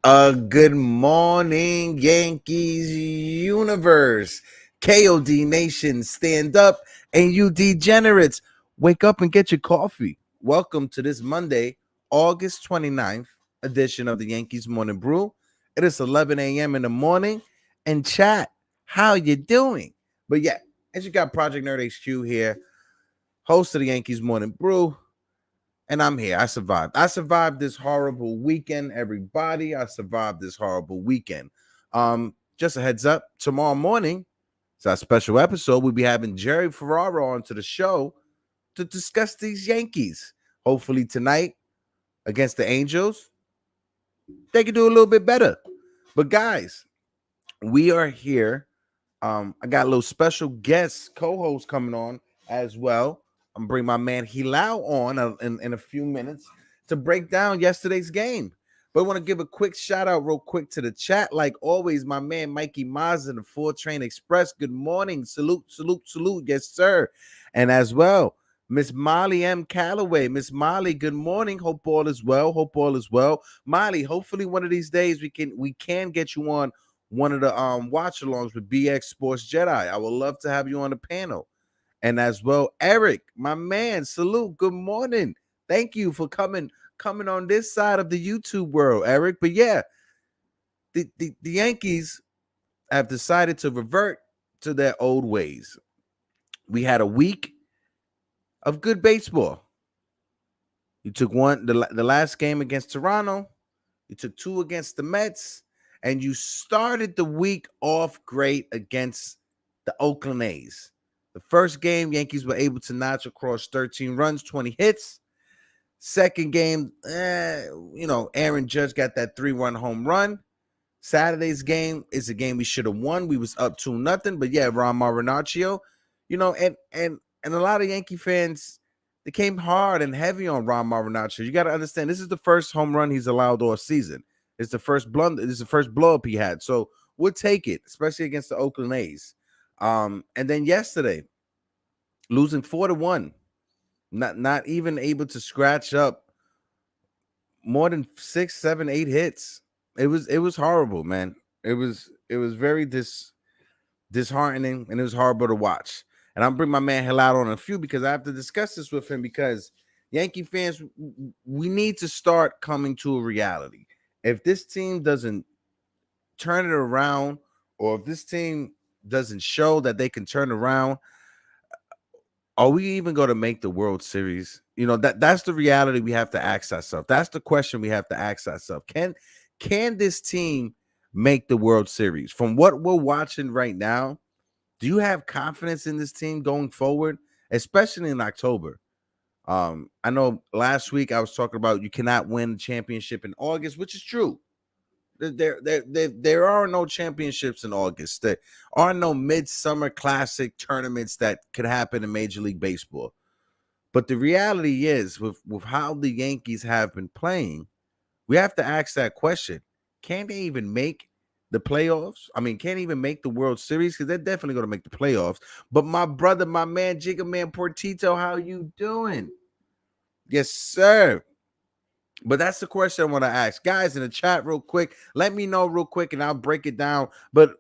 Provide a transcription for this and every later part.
Good morning, Yankees universe. KOD Nation, stand up, and you degenerates, wake up and get your coffee. Welcome to this Monday, August 29th edition of the Yankees Morning Brew. It is 11 a.m. in the morning, and chat, how you doing? But yeah, as you got Project Nerd HQ here, host of the Yankees Morning Brew. And I'm here. I survived. I survived this horrible weekend, everybody. I survived this horrible weekend. Just a heads up, tomorrow morning, it's our special episode. We'll be having Jerry Ferraro onto the show to discuss these Yankees. Hopefully tonight against the Angels, they can do a little bit better. But guys, we are here. I got a little special guest co-host coming on as well. I'm bring my man Hilal on in a few minutes to break down yesterday's game. But I want to give a quick shout out real quick to the chat. Like always, my man Mikey Mazza, the 4 Train Express. Good morning. Salute, salute, salute. Yes, sir. And as well, Miss Molly M. Calloway. Miss Molly, good morning. Hope all is well. Hope all is well. Molly, hopefully one of these days we can get you on one of the watch alongs with BX Sports Jedi. I would love to have you on the panel. And as well, Eric, my man, salute. Good morning. Thank you for coming on this side of the YouTube world, Eric. But yeah, the Yankees have decided to revert to their old ways. We had a week of good baseball. You took the last game against Toronto. You took 2 against the Mets. And you started the week off great against the Oakland A's. The first game, Yankees were able to notch across 13 runs, 20 hits. Second game, Aaron Judge got that 3-run home run. Saturday's game is a game we should have won. We was up 2-0, but yeah, Ron Marinaccio, and a lot of Yankee fans, they came hard and heavy on Ron Marinaccio. You got to understand, this is the first home run he's allowed all season. It's the first blunder. It's the first blow up he had. So we'll take it, especially against the Oakland A's. And then yesterday, losing 4-1, not even able to scratch up more than 6, 7, 8 hits. It was horrible, man. It was very disheartening, and it was horrible to watch. And I'm bring my man Hilal on a few because I have to discuss this with him because Yankee fans, we need to start coming to a reality. If this team doesn't turn it around, or if this team doesn't show that they can turn around, are we even going to make the World Series? That's the reality we have to ask ourselves. That's the question we have to ask ourselves. Can this team make the World Series? From what we're watching right now, do you have confidence in this team going forward, especially in October? I know last week I was talking about you cannot win the championship in August, which is true. There are no championships in August. There are no midsummer classic tournaments that could happen in Major League Baseball. But the reality is, with how the Yankees have been playing, we have to ask that question. Can they even make the playoffs? I mean, can't even make the World Series? Because they're definitely going to make the playoffs. But my brother, my man, Jigga Man Portito, how you doing? Yes, sir. But that's the question I want to ask. Guys, in the chat real quick, let me know real quick and I'll break it down. But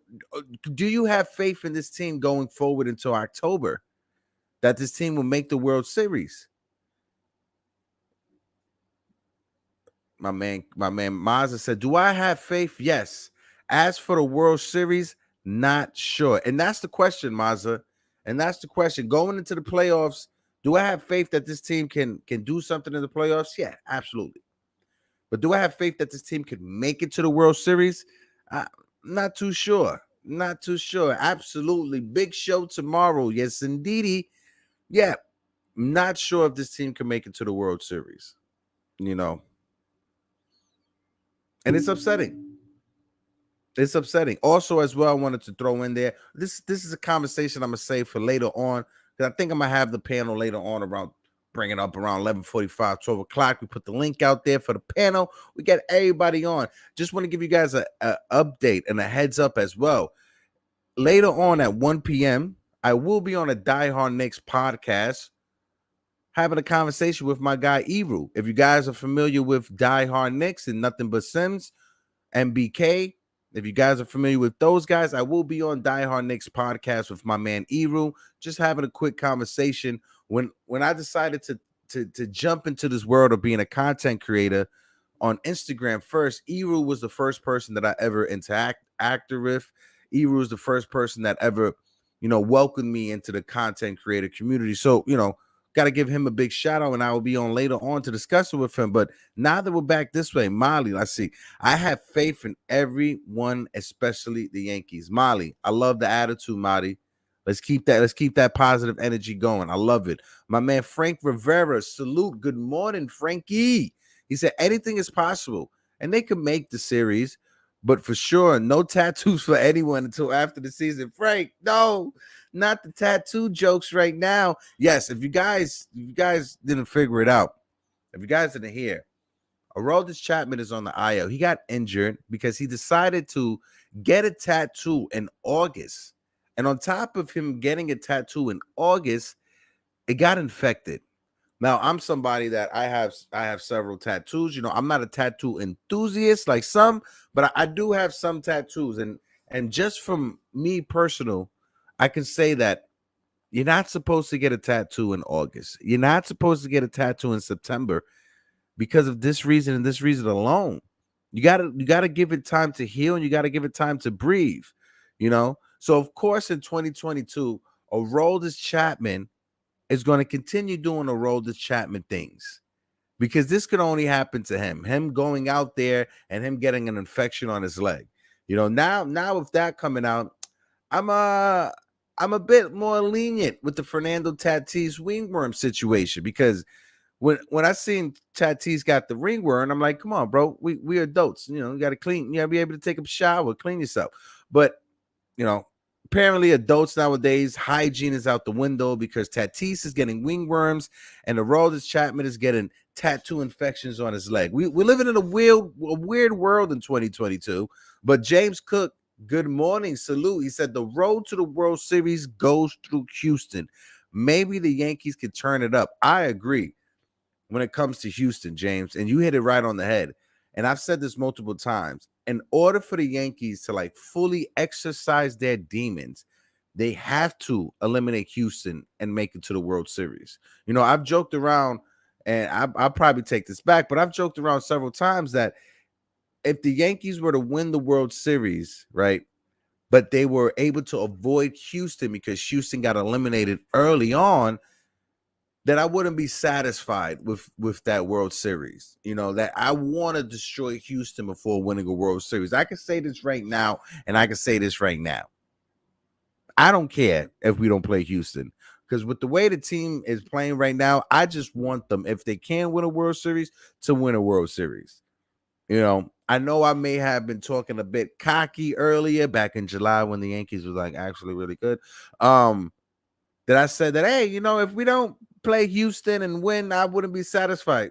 do you have faith in this team going forward until October that this team will make the World Series? My man Mazza said, do I have faith? Yes. As for the World Series, not sure. And that's the question, Mazza. And that's the question. Going into the playoffs, do I have faith that this team can do something in the playoffs? Yeah, absolutely. But do I have faith that this team can make it to the World Series? Not too sure. Not too sure. Absolutely. Big show tomorrow. Yes, indeedy. Yeah. Not sure if this team can make it to the World Series. And it's upsetting. It's upsetting. Also, as well, I wanted to throw in there, this is a conversation I'm going to save for later on, because I think I'm going to have the panel later on bring it up around 11:45, 12 o'clock. We put the link out there for the panel. We got everybody on. Just want to give you guys a update and a heads up as well. Later on at 1 p.m., I will be on a Die Hard Knicks podcast having a conversation with my guy, Ebru. If you guys are familiar with Die Hard Knicks and Nothing But Sims, MBK. If you guys are familiar with those guys, I will be on Die Hard Knicks podcast with my man Eru, just having a quick conversation. When I decided to jump into this world of being a content creator on Instagram first, Eru was the first person that I ever acted with. Eru was the first person that ever, welcomed me into the content creator community. So, got to give him a big shout out, and I will be on later on to discuss it with him. But now that we're back this way, Molly, let's see. I have faith in everyone, especially the Yankees. Molly, I love the attitude, Molly. Let's keep that positive energy going. I love it. My man Frank Rivera, salute. Good morning, Frankie. He said anything is possible, and they could make the series, but for sure, no tattoos for anyone until after the season. Frank, no, not the tattoo jokes right now. Yes, if you guys didn't figure it out, if you guys didn't hear, Aroldis Chapman is on the IL. He got injured because he decided to get a tattoo in August. And on top of him getting a tattoo in August, it got infected. Now, I'm somebody that I have several tattoos. I'm not a tattoo enthusiast like some, but I do have some tattoos. And just from me personal, I can say that you're not supposed to get a tattoo in August. You're not supposed to get a tattoo in September because of this reason and this reason alone. You gotta give it time to heal, and you gotta give it time to breathe. So of course in 2022, Aroldis Chapman is going to continue doing Aroldis Chapman things, because this could only happen to him going out there and him getting an infection on his leg. Now with that coming out, I'm a bit more lenient with the Fernando Tatis ringworm situation, because when I seen Tatis got the ringworm, I'm like, come on, bro, we adults, you got to clean, you got to be able to take a shower, clean yourself. But apparently adults nowadays, hygiene is out the window, because Tatis is getting ringworms and Aroldis Chapman is getting tattoo infections on his leg. We're living in a weird world in 2022. But James Cook, good morning, salute. He said the road to the World Series goes through Houston. Maybe the Yankees could turn it up. I agree when it comes to Houston, James, and you hit it right on the head. And I've said this multiple times. In order for the Yankees to fully exercise their demons, they have to eliminate Houston and make it to the World Series. I've joked around, and I'll probably take this back, but I've joked around several times that if the Yankees were to win the World Series, right, but they were able to avoid Houston because Houston got eliminated early on, that I wouldn't be satisfied with that World Series. That I want to destroy Houston before winning a World Series. I can say this right now, and I can say this right now. I don't care if we don't play Houston, because with the way the team is playing right now, I just want them, if they can win a World Series, to win a World Series. I know I may have been talking a bit cocky earlier back in July when the Yankees was actually really good. That I said that, hey, if we don't play Houston and win, I wouldn't be satisfied.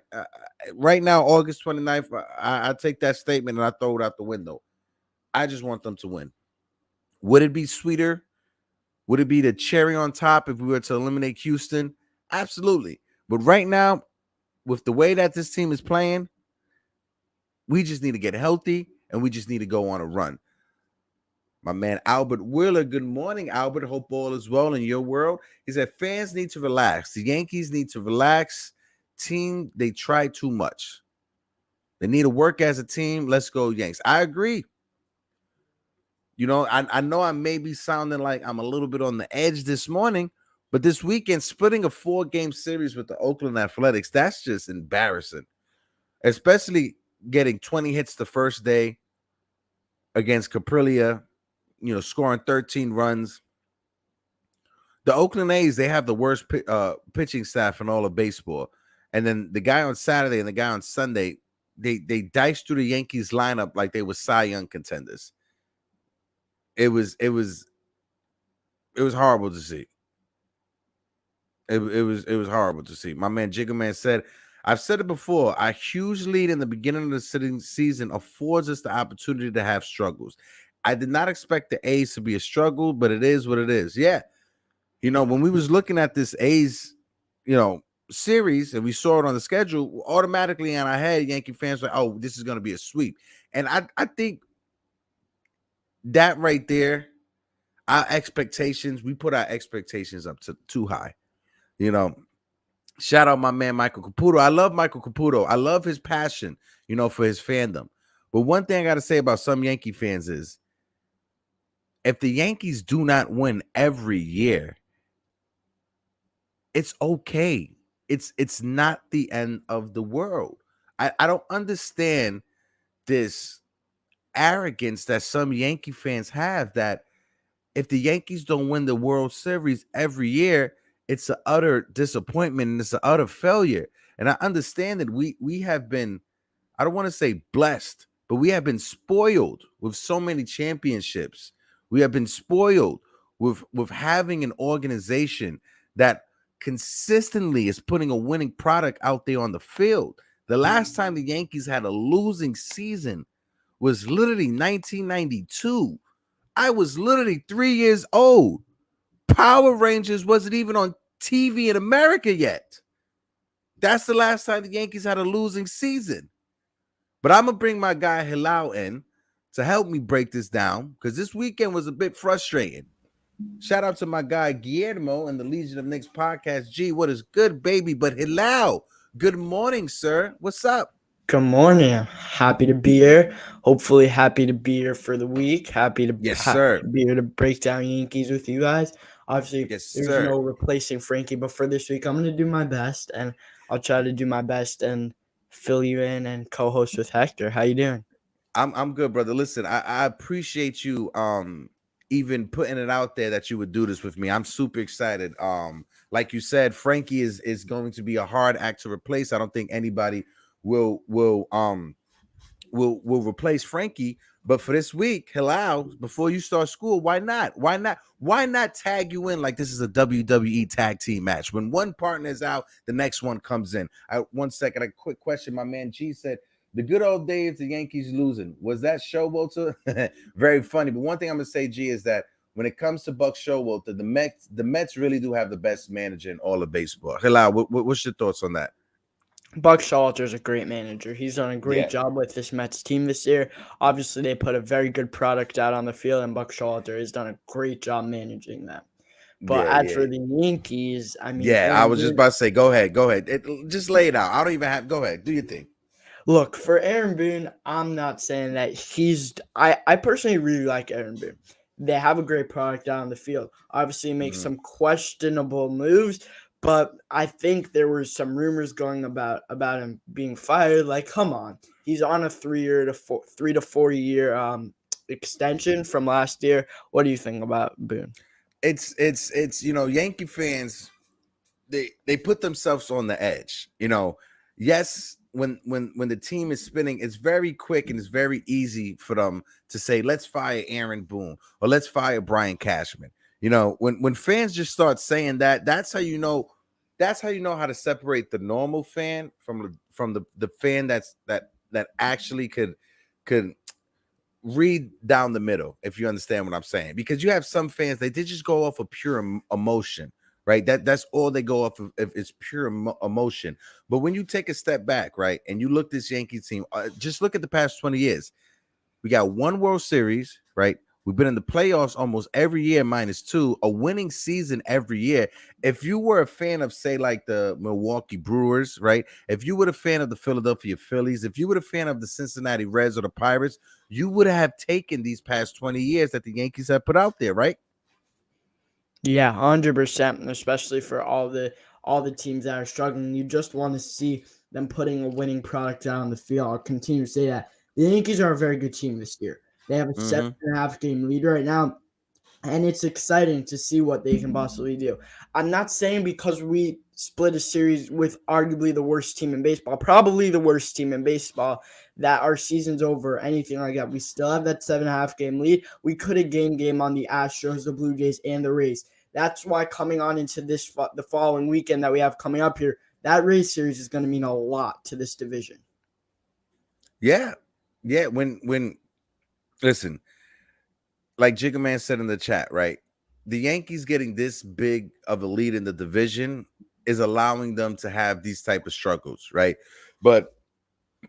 Right now, August 29th, I take that statement and I throw it out the window. I just want them to win. Would it be sweeter? Would it be the cherry on top if we were to eliminate Houston? Absolutely. But right now, with the way that this team is playing, we just need to get healthy and we just need to go on a run. My man Albert Wheeler, good morning, Albert. Hope all is well in your world. He said fans need to relax. The Yankees need to relax. Team, they try too much. They need to work as a team. Let's go, Yanks. I agree. I know I may be sounding like I'm a little bit on the edge this morning, but this weekend, splitting a 4-game series with the Oakland Athletics, that's just embarrassing. Especially getting 20 hits the first day against Caprilia, scoring 13 runs. The Oakland A's, they have the worst pitching staff in all of baseball. And then the guy on Saturday and the guy on Sunday, they diced through the Yankees lineup like they were Cy Young contenders. It was horrible to see. It was horrible to see. My man Jigga Man said, I've said it before, a huge lead in the beginning of the season affords us the opportunity to have struggles. I did not expect the A's to be a struggle, but it is what it is. Yeah. When we was looking at this A's, series, and we saw it on the schedule, automatically in our head, Yankee fans were like, oh, this is going to be a sweep. And I think that right there, our expectations, we put our expectations up to too high. You know, shout out my man Michael Caputo. I love Michael Caputo. I love his passion, for his fandom. But one thing I got to say about some Yankee fans is if the Yankees do not win every year, it's okay. It's not the end of the world. I don't understand this arrogance that some Yankee fans have that if the Yankees don't win the World Series every year, it's an utter disappointment and it's an utter failure. And I understand that we have been, I don't want to say blessed, but we have been spoiled with so many championships. We have been spoiled with having an organization that consistently is putting a winning product out there on the field. The last time the Yankees had a losing season was literally 1992. I was literally 3 years old. Power Rangers wasn't even on TV in America yet. That's the last time the Yankees had a losing season. But I'm going to bring my guy Hilal in to help me break this down because this weekend was a bit frustrating. Shout out to my guy Guillermo and the Legion of Knicks podcast. G, what is good, baby? But Hilal, good morning, sir. What's up? Good morning. Happy to be here. Hopefully, happy to be here for the week. Happy to Yes, sir. be here to break down Yankees with you guys. Obviously, Yes, there's sir. no replacing Frankie, but for this week, I'm going to do my best, and I'll try to do my best and fill you in and co-host with Hector. How you doing? I'm good, brother. Listen, I appreciate you even putting it out there that you would do this with me. I'm super excited. Like you said, Frankie is going to be a hard act to replace. I don't think anybody will replace Frankie. But for this week, Hilal, before you start school, why not? Why not? Why not tag you in like this is a WWE tag team match? When one partner is out, the next one comes in. 1 second, a quick question. My man G said, the good old days, the Yankees losing. Was that Showalter? Very funny. But one thing I'm gonna say, G, is that when it comes to Buck Showalter, the Mets really do have the best manager in all of baseball. Hilal, what's your thoughts on that? Buck Showalter is a great manager. He's done a great Yeah. job with this Mets team this year. Obviously, they put a very good product out on the field, and Buck Showalter has done a great job managing that. But Yeah, as yeah. for the Yankees, I mean, Yeah, I Aaron was just Boone. about to say, go ahead, go ahead. Just lay it out. I don't even have. Go ahead, do your thing. Look, for Aaron Boone, I'm not saying that he's. I personally really like Aaron Boone. They have a great product out on the field. Obviously, make Mhm. some questionable moves, but I think there were some rumors going about him being fired. Like, come on, he's on a 3 to 4 year extension from last year. What do you think about Boone? It's Yankee fans, they put themselves on the edge. Yes, when the team is spinning, it's very quick and it's very easy for them to say, let's fire Aaron Boone or let's fire Brian Cashman. When fans just start saying that, that's how you know how to separate the normal fan from the fan that actually could read down the middle, if you understand what I'm saying. Because you have some fans, they did just go off of pure emotion, right? That's all they go off of, if it's pure emotion. But when you take a step back, right, and you look this Yankees team, just look at the past 20 years. We got one World Series, right? We've been in the playoffs almost every year, -2, a winning season every year. If you were a fan of, say, like the Milwaukee Brewers, right? If you were a fan of the Philadelphia Phillies, if you were a fan of the Cincinnati Reds or the Pirates, you would have taken these past 20 years that the Yankees have put out there, right? Yeah, 100%, especially for all the teams that are struggling. You just want to see them putting a winning product out on the field. I'll continue to say that. The Yankees are a very good team this year. They have a seven Mm-hmm. and a half game lead right now, and it's exciting to see what they can possibly do. I'm not saying because we split a series with arguably the worst team in baseball, probably the worst team in baseball, that our season's over or anything like that. We still have that 7.5 game lead. We could have gained game on the Astros, the Blue Jays, and the Rays. That's why coming on into the following weekend that we have coming up here, that Rays series is going to mean a lot to this division. Yeah. Yeah. When listen, like Jigga Man said in the chat, right? The Yankees getting this big of a lead in the division is allowing them to have these type of struggles, right? But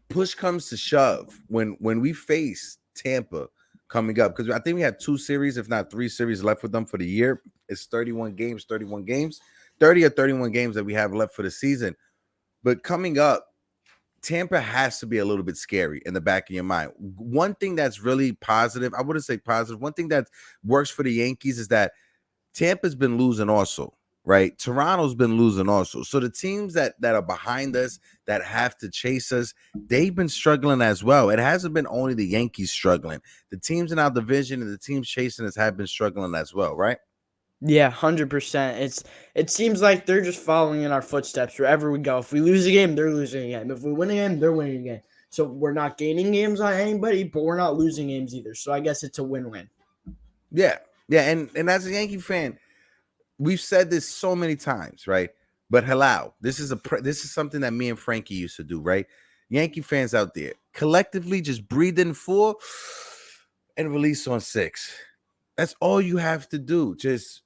push comes to shove, when we face Tampa coming up, because I think we have 2 series, if not 3 series left with them for the year. It's 31 games, 31 games, 30 or 31 games that we have left for the season. But coming up, Tampa has to be a little bit scary in the back of your mind. One thing that's really positive, I wouldn't say positive, one thing that works for the Yankees is that Tampa's been losing also, right? Toronto's been losing also. So the teams that are behind us, that have to chase us, they've been struggling as well. It hasn't been only the Yankees struggling. The teams in our division and the teams chasing us have been struggling as well, right? Yeah, 100%. It seems like they're just following in our footsteps wherever we go. If we lose a game, they're losing a game. If we win a game, they're winning a game. So we're not gaining games on anybody, but we're not losing games either. So I guess it's a win-win. Yeah. Yeah. And as a Yankee fan, we've said this so many times, right? But halal, this is something that me and Frankie used to do, right? Yankee fans out there, collectively just breathe in 4 and release on 6. That's all you have to do. Just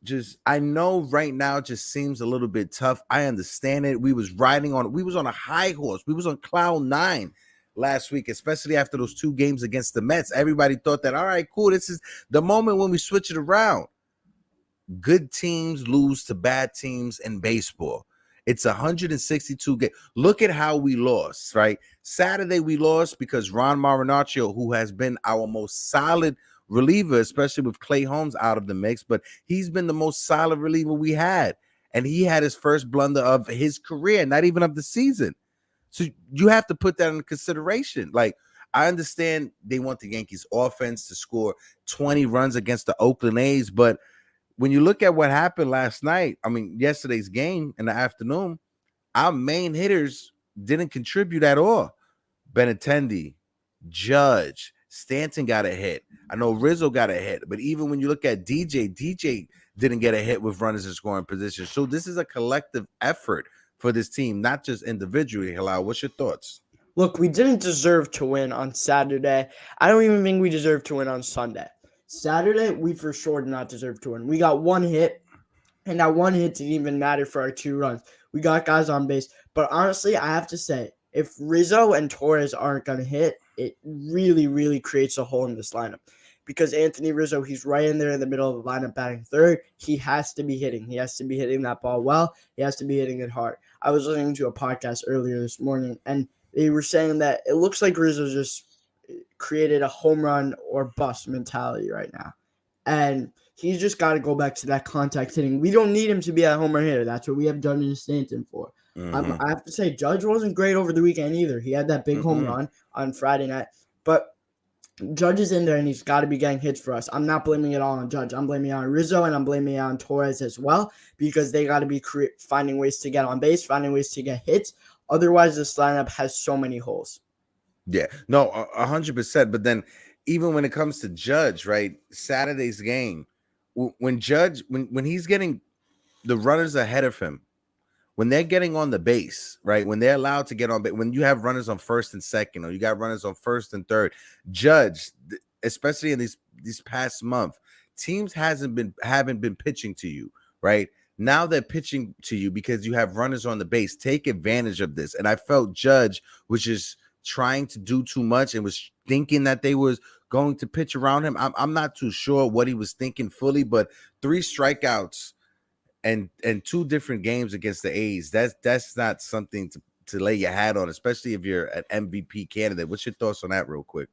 I know right now it just seems a little bit tough. I understand it. We was on a high horse. We was on cloud 9 last week, especially after those 2 games against the Mets. Everybody thought that, all right, cool, this is the moment when we switch it around. Good teams lose to bad teams in baseball. It's 162 games. Look at how we lost, right? Saturday we lost because Ron Marinaccio, who has been our most solid reliever, especially with Clay Holmes out of the mix, but he's been the most solid reliever we had. And he had his first blunder of his career, not even of the season. So you have to put that in consideration. Like, I understand they want the Yankees offense to score 20 runs against the Oakland A's, but when you look at what happened last night, I mean, yesterday's game in the afternoon, our main hitters didn't contribute at all. Benintendi, Judge, Stanton got a hit. I know Rizzo got a hit, but even when you look at DJ didn't get a hit with runners in scoring position. So this is a collective effort for this team, not just individually. Halal, what's your thoughts? Look, we didn't deserve to win on Saturday. I don't even think we deserve to win on Sunday. Saturday, we for sure did not deserve to win. We got one hit, and that one hit didn't even matter for our 2 runs. We got guys on base. But honestly, I have to say, if Rizzo and Torres aren't going to hit, it really, really creates a hole in this lineup. Because Anthony Rizzo, he's right in there in the middle of the lineup batting third. He has to be hitting. He has to be hitting that ball well. He has to be hitting it hard. I was listening to a podcast earlier this morning, and they were saying that it looks like Rizzo just created a home run or bust mentality right now. And he's just got to go back to that contact hitting. We don't need him to be a home run hitter. That's what we have Judge and Stanton for. Mm-hmm. I have to say, Judge wasn't great over the weekend either. He had that big home run on Friday night. But Judge is in there, and he's got to be getting hits for us. I'm not blaming it all on Judge. I'm blaming it on Rizzo, and I'm blaming it on Torres as well, because they got to be finding ways to get on base, finding ways to get hits. Otherwise, this lineup has so many holes. Yeah, no, 100%. But then, even when it comes to Judge, right? Saturday's game, when Judge, when he's getting the runners ahead of him, when they're getting on the base, right? When they're allowed to get on base, when you have runners on first and second, or you got runners on first and third, Judge, especially in these past month, teams haven't been pitching to you, right? Now they're pitching to you because you have runners on the base. Take advantage of this. And I felt Judge was just trying to do too much and was thinking that they was going to pitch around him. I'm not too sure what he was thinking fully, but 3 strikeouts and 2 different games against the A's, that's not something to lay your hat on, especially if you're an MVP candidate. What's your thoughts on that real quick?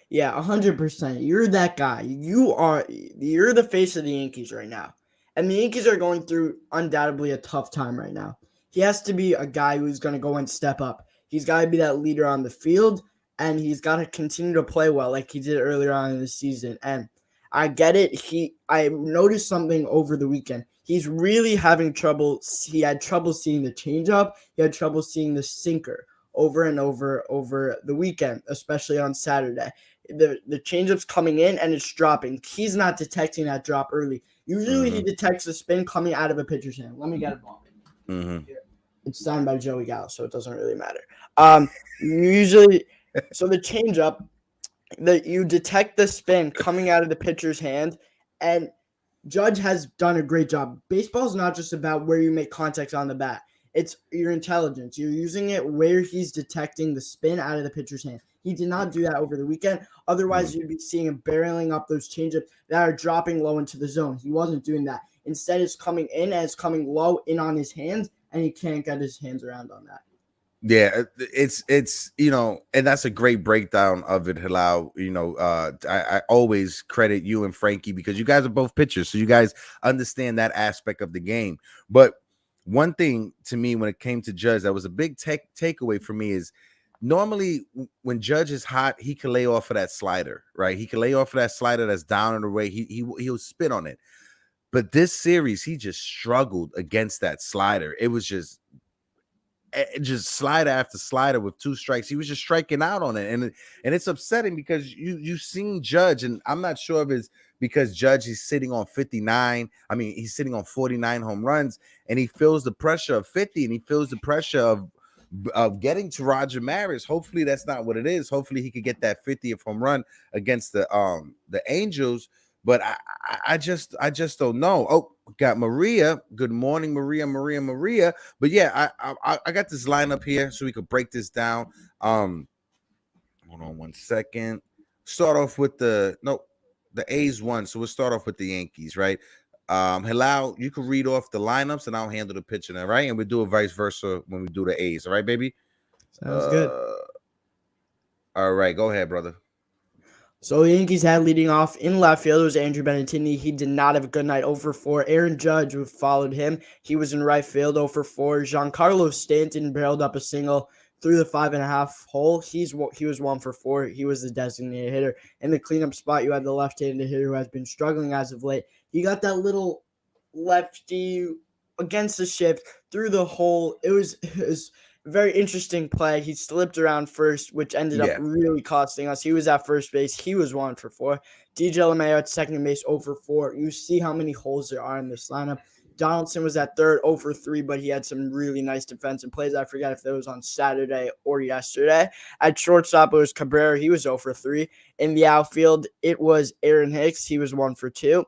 Yeah, 100%. You're that guy. You're the face of the Yankees right now. And the Yankees are going through undoubtedly a tough time right now. He has to be a guy who's going to go and step up. He's got to be that leader on the field, and he's got to continue to play well like he did earlier on in the season. And I get it. I noticed something over the weekend. He's really having trouble. He had trouble seeing the changeup. He had trouble seeing the sinker over and over the weekend, especially on Saturday. The changeup's coming in and it's dropping. He's not detecting that drop early. Usually he detects the spin coming out of a pitcher's hand. Let me get a ball. It's signed by Joey Gallo, so it doesn't really matter. Usually, so the changeup, that you detect the spin coming out of the pitcher's hand, and Judge has done a great job. Baseball is not just about where you make contact on the bat. It's your intelligence. You're using it where he's detecting the spin out of the pitcher's hand. He did not do that over the weekend. Otherwise, Mhm. you'd be seeing him barreling up those changeups that are dropping low into the zone. He wasn't doing that. Instead, it's coming in and it's coming low in on his hands, and he can't get his hands around on that. Yeah, it's and that's a great breakdown of it, Halal. I always credit you and Frankie because you guys are both pitchers, so you guys understand that aspect of the game. But one thing to me when it came to Judge that was a big takeaway for me is normally when Judge is hot, he can lay off of that slider, right? He can lay off of that slider that's down and away. He'll spin on it. But this series, he just struggled against that slider. It was just slider after slider with 2 strikes. He was just striking out on it, and it's upsetting because you've seen Judge, and I'm not sure if it's because Judge is sitting on 59. I mean, he's sitting on 49 home runs, and he feels the pressure of 50, and he feels the pressure of getting to Roger Maris. Hopefully, that's not what it is. Hopefully, he could get that 50th home run against the Angels. But I just don't know. Oh, got Maria. Good morning, Maria. But yeah, I got this lineup here so we could break this down. Hold on 1 second. Start off with the A's won, so we'll start off with the Yankees, right? Hilal, you can read off the lineups and I'll handle the pitching, all right? And we do it vice versa when we do the A's, all right, baby? Sounds good. Uh, all right, go ahead, brother. So the Yankees had leading off in left field was Andrew Benintendi. He did not have a good night, 0 for 4. Aaron Judge, who followed him, he was in right field, 0 for 4. Giancarlo Stanton barreled up a single through the 5.5 hole. He was 1 for 4. He was the designated hitter. In the cleanup spot, you had the left-handed hitter who has been struggling as of late. He got that little lefty against the shift through the hole. It was very interesting play. He slipped around first, which ended up Yeah. really costing us. He was at first base. He was 1 for 4. DJ LeMayo at second base, 0 for 4. You see how many holes there are in this lineup. Donaldson was at third, 0 for 3, but he had some really nice defensive plays. I forget if that was on Saturday or yesterday. At shortstop, it was Cabrera. He was 0 for 3. In the outfield, it was Aaron Hicks. He was 1 for 2.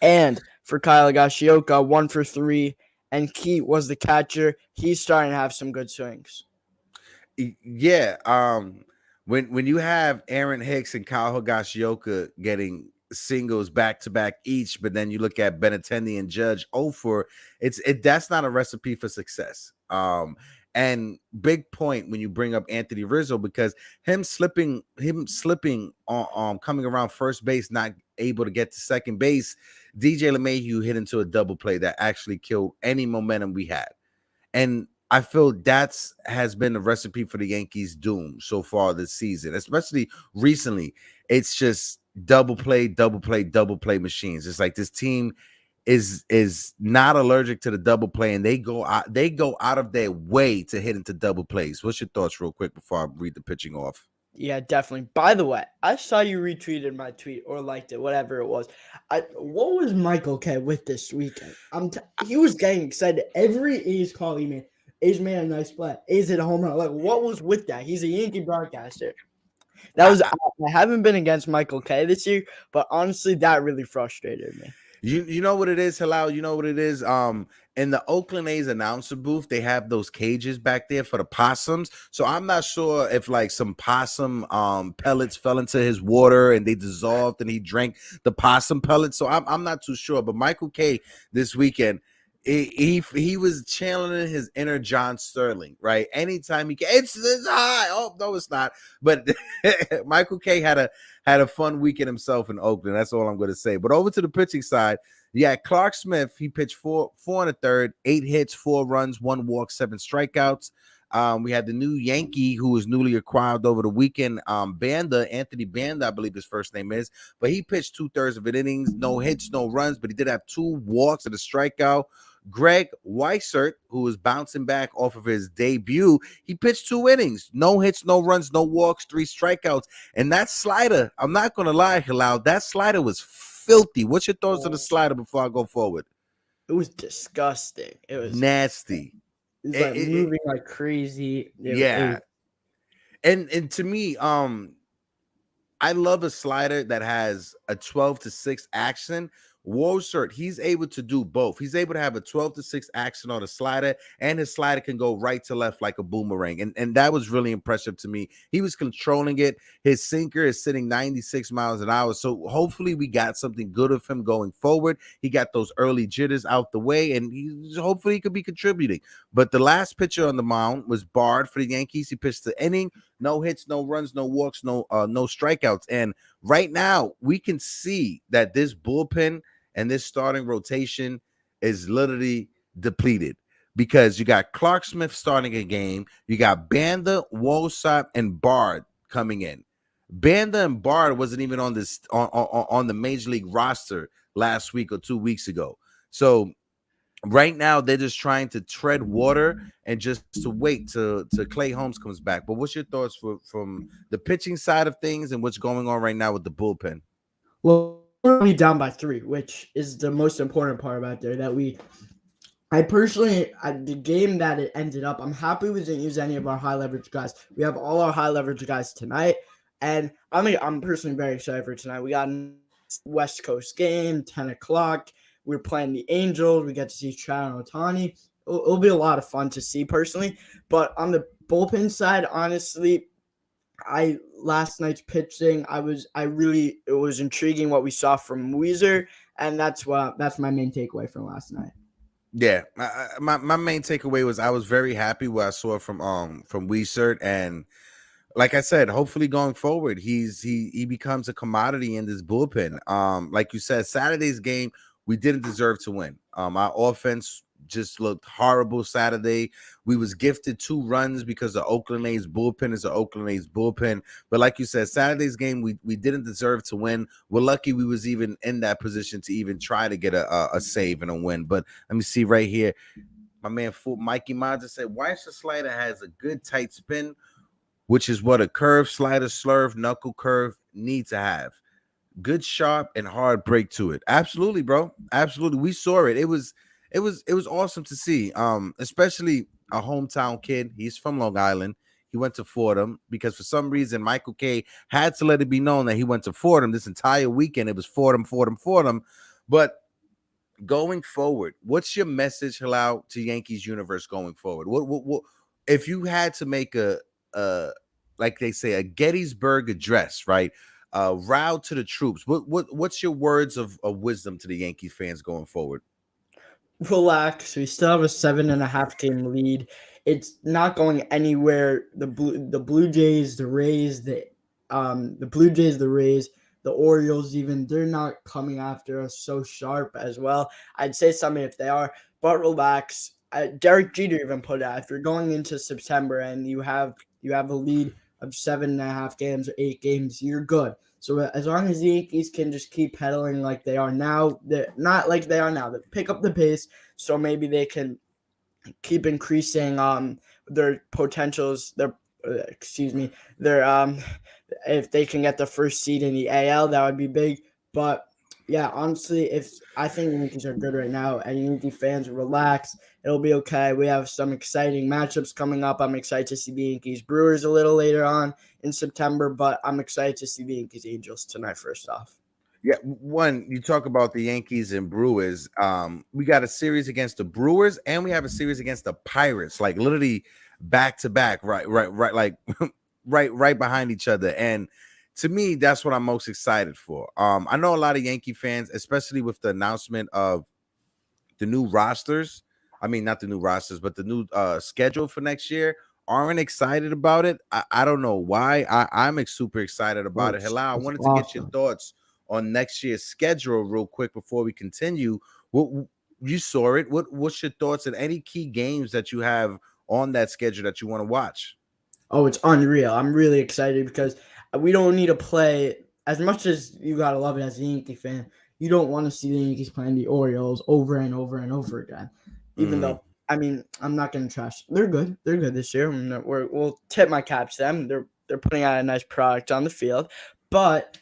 And for Kyle Higashioka, 1 for 3. And Keat was the catcher. He's starting to have some good swings. Yeah. When you have Aaron Hicks and Kyle Higashioka getting singles back to back each, but then you look at Benintendi and Judge over, that's not a recipe for success. And big point when you bring up Anthony Rizzo because him slipping on coming around first base, not able to get to second base. DJ LeMahieu hit into a double play that actually killed any momentum we had. And I feel that's has been the recipe for the Yankees' doom so far this season, especially recently. It's just double play, double play, double play machines. It's like this team is not allergic to the double play, and they go out of their way to hit into double plays. What's your thoughts, real quick, before I read the pitching off? Yeah, definitely. By the way, I saw you retweeted my tweet or liked it, whatever it was. What was Michael K with this weekend? He was getting excited. Every A's call he made, A's made a nice play. A's hit a home run. Like, what was with that? He's a Yankee broadcaster. That was I, I haven't been against Michael K this year, but honestly, that really frustrated me. You know what it is, Halal? You know what it is? In the Oakland A's announcer booth, they have those cages back there for the possums. So I'm not sure if like some possum pellets fell into his water and they dissolved and he drank the possum pellets. So I'm not too sure. But Michael K this weekend, he was channeling his inner John Sterling, right? Anytime it's high. Oh no, it's not. But Michael K had a fun weekend himself in Oakland. That's all I'm going to say. But over to the pitching side, yeah, Clark Smith, he pitched four and a third, 8 hits, 4 runs, 1 walk, 7 strikeouts. We had the new Yankee who was newly acquired over the weekend, Anthony Banda, I believe his first name is, but he pitched 2/3 of it innings, no hits, no runs, but he did have 2 walks and a strikeout. Greg Weissert, who was bouncing back off of his debut, he pitched 2 innings, no hits, no runs, no walks, 3 strikeouts. And that slider, I'm not going to lie, Halal, that slider was filthy. What's your thoughts on the slider before I go forward? It was disgusting. Nasty. It was It- like it- it- moving like crazy. It was yeah. And to me, I love a slider that has a 12 to 6 action Wolsert, he's able to do both. He's able to have a 12-6 action on a slider, and his slider can go right to left like a boomerang. And that was really impressive to me. He was controlling it. His sinker is sitting 96 miles an hour. So hopefully we got something good of him going forward. He got those early jitters out the way, and hopefully he could be contributing. But the last pitcher on the mound was Bard for the Yankees. He pitched the inning, no hits, no runs, no walks, no strikeouts. And right now we can see that this bullpen and this starting rotation is literally depleted because you got Clark Smith starting a game, you got Banda, Wolsop, and Bard coming in. Banda and Bard wasn't even on this on the major league roster last week or 2 weeks ago. So right now they're just trying to tread water and just to wait till Clay Holmes comes back. But what's your thoughts from the pitching side of things and what's going on right now with the bullpen? Well, we're only down by 3, which is the most important part about there. I personally, the game that it ended up, I'm happy we didn't use any of our high leverage guys. We have all our high leverage guys tonight, and I'm personally very excited for tonight. We got a West Coast game, 10 o'clock. We're playing the Angels. We get to see Trout and Ohtani. It'll be a lot of fun to see personally. But on the bullpen side, honestly, last night's pitching, it was intriguing what we saw from Weezer, and that's my main takeaway from last night. Yeah, my main takeaway was I was very happy what I saw from Weezer, and like I said, hopefully going forward, he becomes a commodity in this bullpen. Like you said, Saturday's game we didn't deserve to win. Our offense just looked horrible Saturday. We was gifted 2 runs because the Oakland A's bullpen is the Oakland A's bullpen. But like you said, Saturday's game we didn't deserve to win. We're lucky we was even in that position to even try to get a save and a win. But let me see right here. My man Mikey Mazza said, Weiss's slider has a good tight spin, which is what a curve, slider, slurve, knuckle curve need to have. Good, sharp, and hard break to it. Absolutely, bro. Absolutely. We saw it. It was awesome to see. Especially a hometown kid. He's from Long Island. He went to Fordham because for some reason Michael K had to let it be known that he went to Fordham this entire weekend. It was Fordham, Fordham, Fordham. But going forward, what's your message, Halal, to Yankees universe going forward? What if you had to make a like they say a Gettysburg address, right? Route to the troops. What's your words of wisdom to the Yankee fans going forward? Relax. We still have a 7.5 game lead. It's not going anywhere. The Blue Jays, the Rays, the Blue Jays, the Rays, the Orioles, even they're not coming after us so sharp as well. I'd say something if they are, but relax. Derek Jeter even put out if you're going into September and you have a lead of 7.5 games or 8 games, you're good. So as long as the Yankees can just keep pedaling like they are now, they're not like they are now. They pick up the pace, so maybe they can keep increasing their potentials. Their if they can get the first seed in the AL, that would be big. But yeah, honestly, if I think the Yankees are good right now, and Yankee fans relax, it'll be okay. We have some exciting matchups coming up. I'm excited to see the Yankees Brewers a little later on in September, but I'm excited to see the Yankees Angels tonight. First off. Yeah, one, you talk about the Yankees and Brewers. We got a series against the Brewers and we have a series against the Pirates, like literally back to back, right, like right behind each other. And to me, that's what I'm most excited for. I know a lot of Yankee fans, especially with the announcement of the new rosters. I mean, not the new rosters, but the new schedule for next year, aren't excited about it. I don't know why. I'm super excited about it. Hello, I It's wanted to get your awesome. thoughts on next year's schedule real quick before we continue. What you saw it? What's your thoughts on any key games that you have on that schedule that you want to watch? Oh, it's unreal. I'm really excited because we don't need to play as much as you gotta love it as a Yankee fan. You don't want to see the Yankees playing the Orioles over and over and over again. Even Mm-hmm. though, I mean, I'm not gonna trash. They're good. They're good this year. We'll tip my cap to them. They're putting out a nice product on the field, but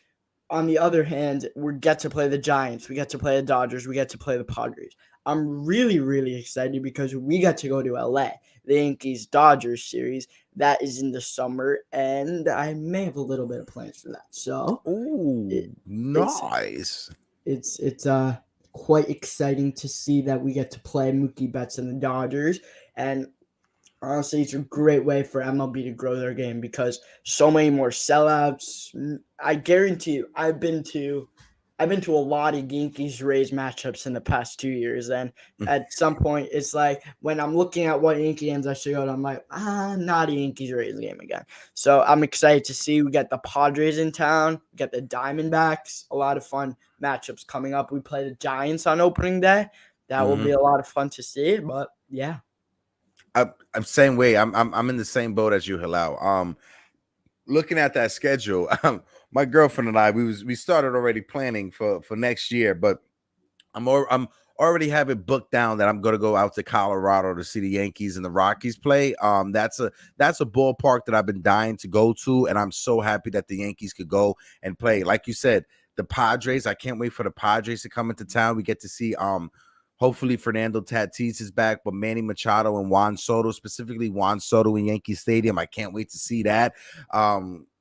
on the other hand, we get to play the Giants, we get to play the Dodgers, we get to play the Padres. I'm really, really excited because we got to go to LA. The Yankees Dodgers series that is in the summer, and I may have a little bit of plans for that. So Oh, it, it's nice. it's quite exciting to see that we get to play Mookie Betts and the Dodgers. And honestly, it's a great way for MLB to grow their game because so many more sellouts. I guarantee you, I've been to a lot of Yankees Rays matchups in the past 2 years, and at some point, it's like when I'm looking at what Yankee games I should go to, I'm like, not a Yankees Rays game again. So I'm excited to see we get the Padres in town, we get the Diamondbacks, a lot of fun matchups coming up. We play the Giants on opening day. That will be a lot of fun to see. But yeah. I'm same way. I'm in the same boat as you, Halal. Looking at that schedule, my girlfriend and I we started already planning for next year, but I'm already have it booked down that I'm going to go out to Colorado to see the Yankees and the Rockies play. That's a ballpark that I've been dying to go to, and I'm so happy that the Yankees could go and play. Like you said, the Padres. I can't wait for the Padres to come into town. We get to see hopefully Fernando Tatis is back, but Manny Machado and Juan Soto, specifically Juan Soto in Yankee Stadium. I can't wait to see that.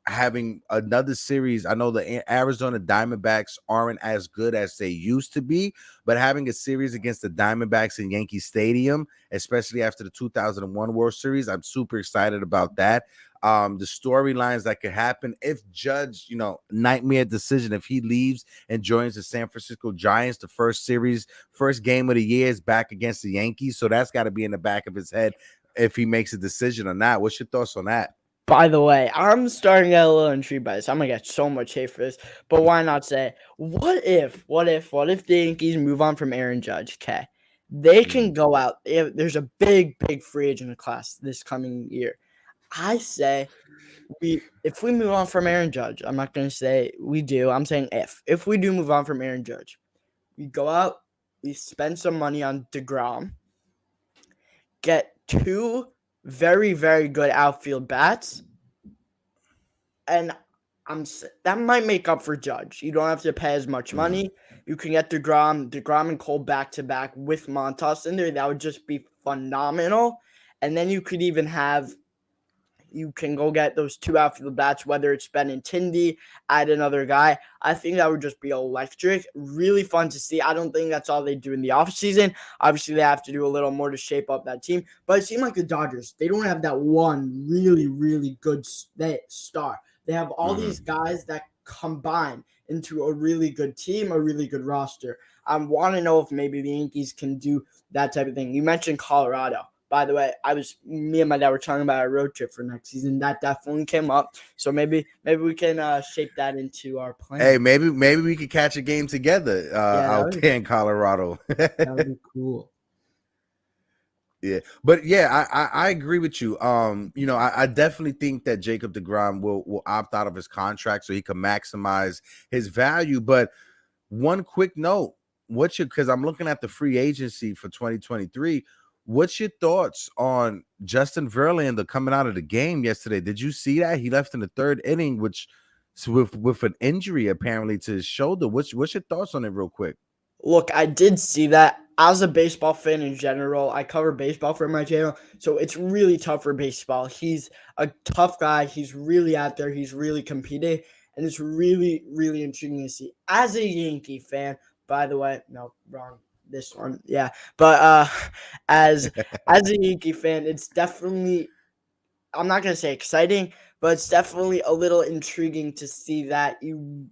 Having another series. I know the Arizona Diamondbacks aren't as good as they used to be, but having a series against the Diamondbacks in Yankee Stadium, especially after the 2001 World Series, I'm super excited about that. The storylines that could happen if Judge, nightmare decision, if he leaves and joins the San Francisco Giants, the first game of the year is back against the Yankees. So that's got to be in the back of his head if he makes a decision or not. What's your thoughts on that? By the way, I'm starting to get a little intrigued by this. I'm gonna get so much hate for this, but why not say, what if the Yankees move on from Aaron Judge? Okay, they can go out. There's a big free agent class this coming year. I say if we move on from Aaron Judge, I'm not gonna say we do. I'm saying if we do move on from Aaron Judge, we go out, we spend some money on DeGrom, get two very, very good outfield bats, and that might make up for Judge. You don't have to pay as much money. You can get DeGrom and Cole back to back with Montas in there. That would just be phenomenal. And then you could even you can go get those two outfield bats, whether it's Benintendi, add another guy. I think that would just be electric. Really fun to see. I don't think that's all they do in the offseason. Obviously, they have to do a little more to shape up that team. But it seemed like the Dodgers, they don't have that one really, really good star. They have all these guys that combine into a really good team, a really good roster. I want to know if maybe the Yankees can do that type of thing. You mentioned Colorado. By the way, me and my dad were talking about a road trip for next season. That definitely came up. So maybe we can shape that into our plan. Hey, maybe we could catch a game together out there in Colorado. That would be cool. Yeah, but yeah, I agree with you. I definitely think that Jacob deGrom will opt out of his contract so he can maximize his value. But one quick note, because I'm looking at the free agency for 2023. What's your thoughts on Justin Verlander coming out of the game yesterday? Did you see that? He left in the third inning, which with an injury apparently to his shoulder. What's your thoughts on it real quick? Look, I did see that. As a baseball fan in general, I cover baseball for my channel, so it's really tough for baseball. He's a tough guy. He's really out there. He's really competing, and it's really, really intriguing to see. As a Yankee fan, by the way, no, wrong. This one, yeah. But as a Yankee fan, it's definitely, I'm not gonna say exciting, but it's definitely a little intriguing to see that you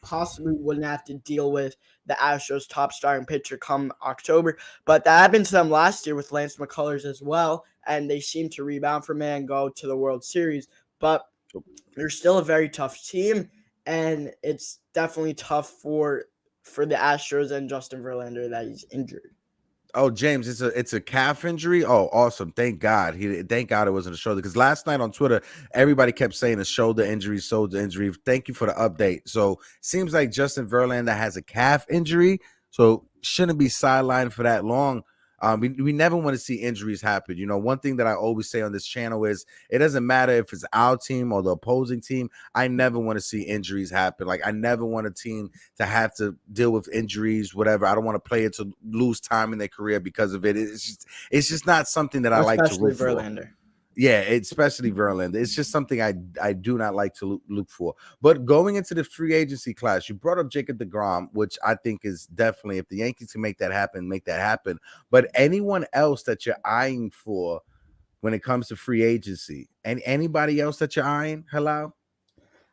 possibly wouldn't have to deal with the Astros' top starting pitcher come October. But that happened to them last year with Lance McCullers as well, and they seem to rebound from it and go to the World Series. But they're still a very tough team, and it's definitely tough for the Astros and Justin Verlander that he's injured. Oh, James, it's a calf injury. Oh, awesome! Thank God. Thank God it wasn't a shoulder. Because last night on Twitter, everybody kept saying a shoulder injury, shoulder injury. Thank you for the update. So seems like Justin Verlander has a calf injury, so shouldn't be sidelined for that long. We never want to see injuries happen. One thing that I always say on this channel is it doesn't matter if it's our team or the opposing team. I never want to see injuries happen. Like I never want a team to have to deal with injuries, whatever. I don't want a player to lose time in their career because of it. It's just not something that I like to root for. Verlander. Yeah, especially Verlander. It's just something I do not like to look for. But going into the free agency class, you brought up Jacob DeGrom, which I think is definitely, if the Yankees can make that happen, make that happen. But anyone else that you're eyeing for when it comes to free agency, and anybody else that you're eyeing? Hello.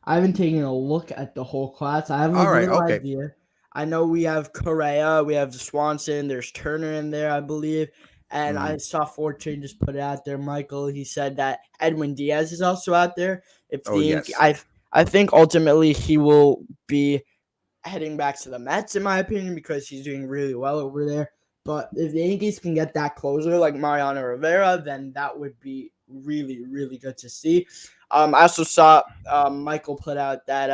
I haven't taken a look at the whole class. I have a All right. little Okay. idea. I know we have Correa, we have Swanson, there's Turner in there, I believe. And I Mm. saw Fortune just put it out there. Michael, he said that Edwin Diaz is also out there. If Oh the Yankee, yes. I think ultimately he will be heading back to the Mets, in my opinion, because he's doing really well over there. But if the Yankees can get that closer like Mariano Rivera, then that would be really, really good to see. I also saw Michael put out that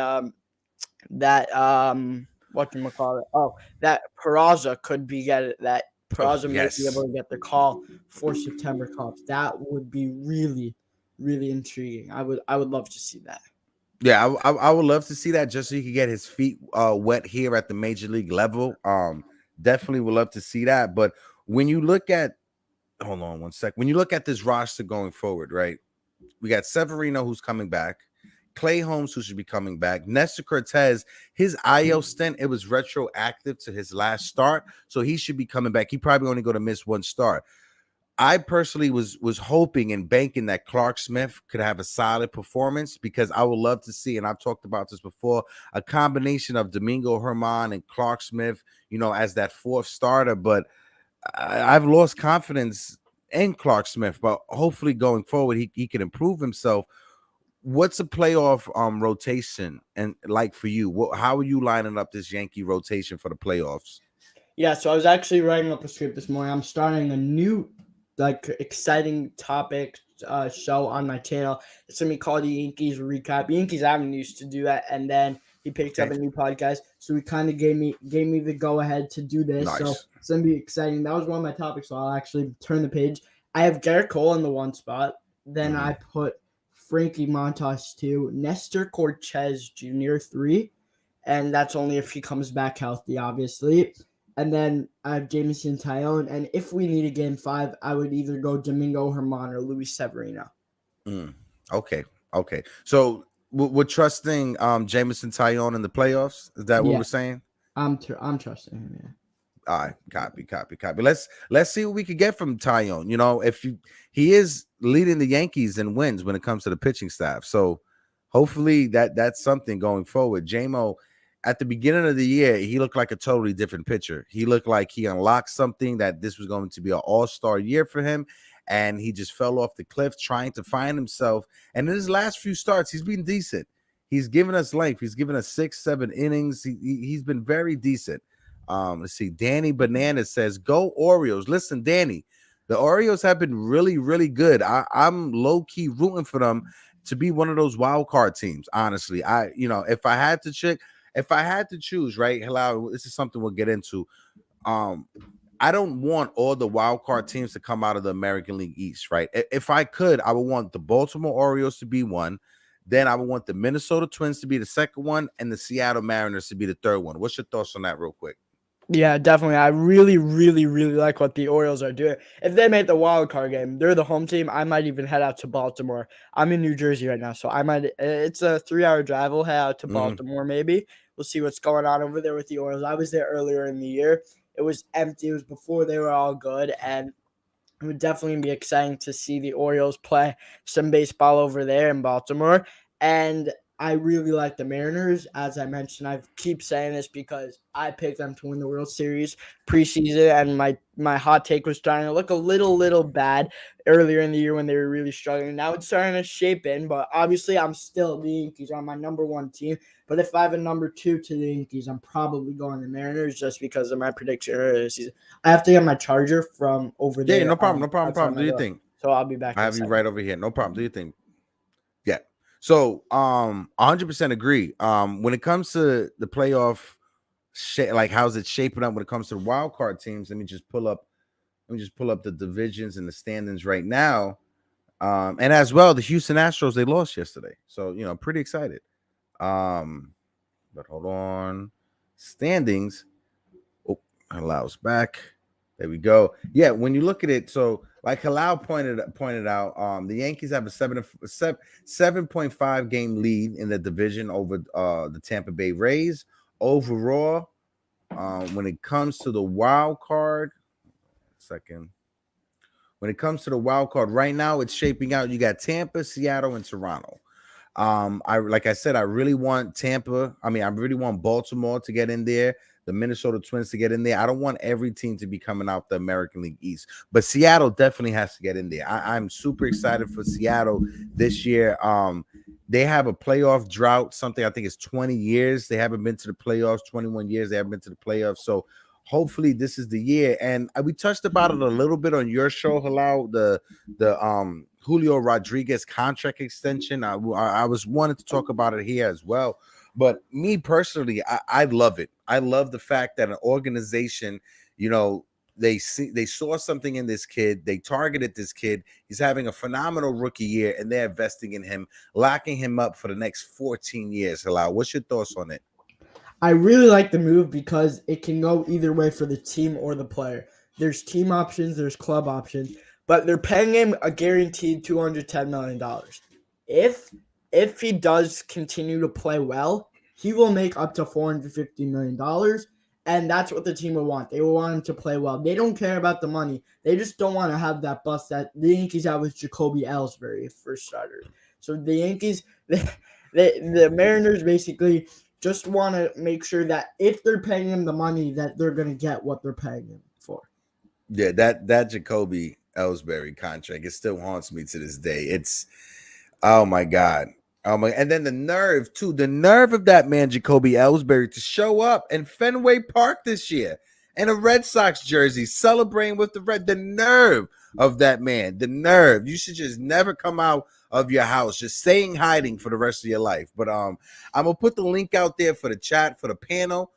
what do you call it? Oh, that Peraza could be get that Oh Peraza may be yes. able to get the call for September Cubs. That would be really, really intriguing. I would love to see that. Yeah, I would love to see that just so he could get his feet wet here at the major league level. Definitely would love to see that. But when you look at, hold on one sec, when you look at this roster going forward, right? We got Severino who's coming back, Clay Holmes who should be coming back, Nestor Cortez. His IL stint, it was retroactive to his last start, so he should be coming back. He probably only going to miss one start. I personally was hoping and banking that Clark Smith could have a solid performance because I would love to see, and I've talked about this before, a combination of Domingo Herman and Clark Smith, as that fourth starter. But I've lost confidence in Clark Smith, but hopefully going forward he can improve himself. What's a playoff rotation and like for you? How are you lining up this Yankee rotation for the playoffs? Yeah, so I was actually writing up a script this morning. I'm starting a new, like, exciting topic show on my channel. It's gonna be called the Yankees Recap. Yankees haven't used to do that, and then he picked up Okay, a new podcast, so he kind of gave me the go ahead to do this. So nice. it's gonna be exciting. That was one of my topics, so I'll actually turn the page. I have Garrett Cole in the one spot. Then Hmm. I put Frankie Montas two, Nestor Cortez Jr. three, and that's only if he comes back healthy, obviously. And then I have Jameson Tyone. And if we need a game five, I would either go Domingo Herman or Luis Severino. Mm. Okay. Okay. So we're trusting Jameson Tyone in the playoffs. Is that what Yeah, we're saying? I'm trusting him. Yeah. All right, copy. Let's see what we could get from Tyone. If he is leading the Yankees in wins when it comes to the pitching staff. So hopefully that's something going forward. JMO, at the beginning of the year, he looked like a totally different pitcher. He looked like he unlocked something that this was going to be an all-star year for him. And he just fell off the cliff trying to find himself. And in his last few starts, he's been decent. He's given us length. He's given us 6, 7 innings. He's been very decent. Let's see. Danny Bananas says, "Go Orioles." Listen, Danny, the Orioles have been really, really good. I'm low key rooting for them to be one of those wild card teams. Honestly, if I had to choose, right? Hello, this is something we'll get into. Um, I don't want all the wild card teams to come out of the American League East, right? If I could, I would want the Baltimore Orioles to be one. Then I would want the Minnesota Twins to be the second one, and the Seattle Mariners to be the third one. What's your thoughts on that, real quick? Yeah, definitely. I really, really, really like what the Orioles are doing. If they make the wild card game, they're the home team. I might even head out to Baltimore. I'm in New Jersey right now, so I might. It's a 3 hour drive. We'll head out to Mm, Baltimore. Maybe we'll see what's going on over there with the Orioles. I was there earlier in the year. It was empty. It was before they were all good, and it would definitely be exciting to see the Orioles play some baseball over there in Baltimore. And I really like the Mariners. As I mentioned, I keep saying this because I picked them to win the World Series preseason, and my hot take was starting to look a little bad earlier in the year when they were really struggling. Now it's starting to shape in, but obviously I'm still the Yankees are my number one team. But if I have a number two to the Yankees, I'm probably going the Mariners just because of my prediction earlier this season. I have to get my charger from over yeah, there no problem, no problem, outside problem. my Do you door. think? So I'll be back I in a have you second. right over here. No problem. Do you think? Yeah. So, 100% agree. When it comes to the playoff, like how's it shaping up when it comes to the wild card teams? Let me just pull up the divisions and the standings right now. And as well, the Houston Astros, they lost yesterday, so pretty excited. Um, but hold on, standings. Oh, allows back. There we go. Yeah, when you look at it, so like Halal pointed out, the Yankees have a 7.5 game lead in the division over the Tampa Bay Rays. Overall, when it comes to the wild card, second. When it comes to the wild card, right now it's shaping out. You got Tampa, Seattle, and Toronto. I like I said, I really want Tampa. I mean, I really want Baltimore to get in there, the Minnesota Twins to get in there. I don't want every team to be coming out the American League East, but Seattle definitely has to get in there. I'm super excited for Seattle this year. They have a playoff drought, something I think is 20 years. They haven't been to the playoffs, 21 years. They haven't been to the playoffs. So hopefully this is the year. And we touched about it a little bit on your show, Halal, the Julio Rodriguez contract extension. I was wanting to talk about it here as well. But me personally, I love it. I love the fact that an organization, you know, they saw something in this kid. They targeted this kid. He's having a phenomenal rookie year, and they're investing in him, locking him up for the next 14 years. Halal, what's your thoughts on it? I really like the move because it can go either way for the team or the player. There's team options, there's club options, but they're paying him a guaranteed $210 million. If he does continue to play well, he will make up to $450 million, and that's what the team will want. They will want him to play well. They don't care about the money. They just don't want to have that bust that the Yankees had with Jacoby Ellsbury for starters. So the Yankees, the Mariners basically just want to make sure that if they're paying him the money, that they're going to get what they're paying him for. Yeah, that Jacoby Ellsbury contract, it still haunts me to this day. It's oh my god. Oh my, and then the nerve too, the nerve of that man Jacoby Ellsbury to show up in Fenway Park this year in a Red Sox jersey, celebrating with the nerve of that man, the nerve. You should just never come out of your house, just stay in hiding for the rest of your life. But I'm gonna put the link out there for the chat for the panel.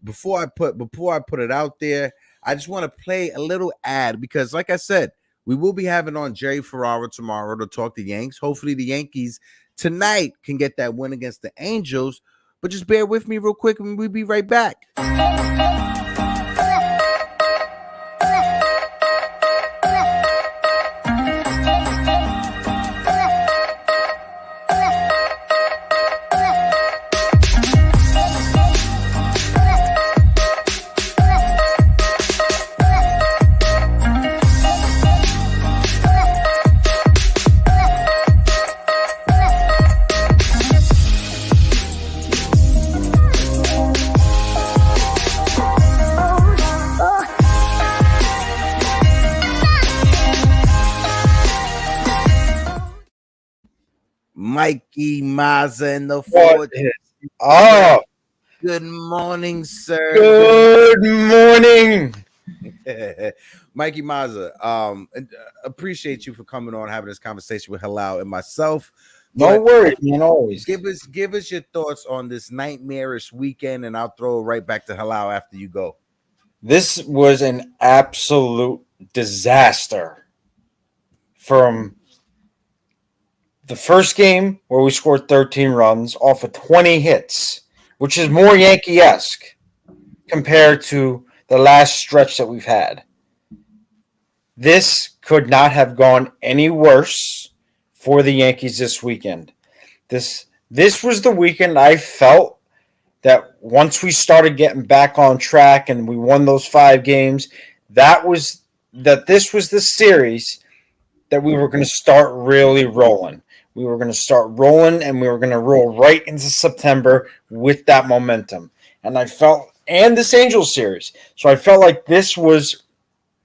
Before I put it out there, I just want to play a little ad because, like I said, we will be having on Jerry Ferrara tomorrow to talk the Yanks. Hopefully, the Yankees tonight can get that win against the Angels. But just bear with me real quick, and we'll be right back. Mikey Mazza in the fourth. Oh, Good morning, sir. good morning. Mikey Mazza, appreciate you for coming on, having this conversation with Halal and myself. No worries, man. Always. Give us your thoughts on this nightmarish weekend, and I'll throw it right back to Halal after you go. This was an absolute disaster. From the first game where we scored 13 runs off of 20 hits, which is more Yankee-esque compared to the last stretch that we've had. This could not have gone any worse for the Yankees this weekend. This was the weekend I felt that once we started getting back on track and we won those 5 games, this was the series that we were going to start really rolling. We were going to start rolling, and we were going to roll right into September with that momentum. And this Angels series. So I felt like this was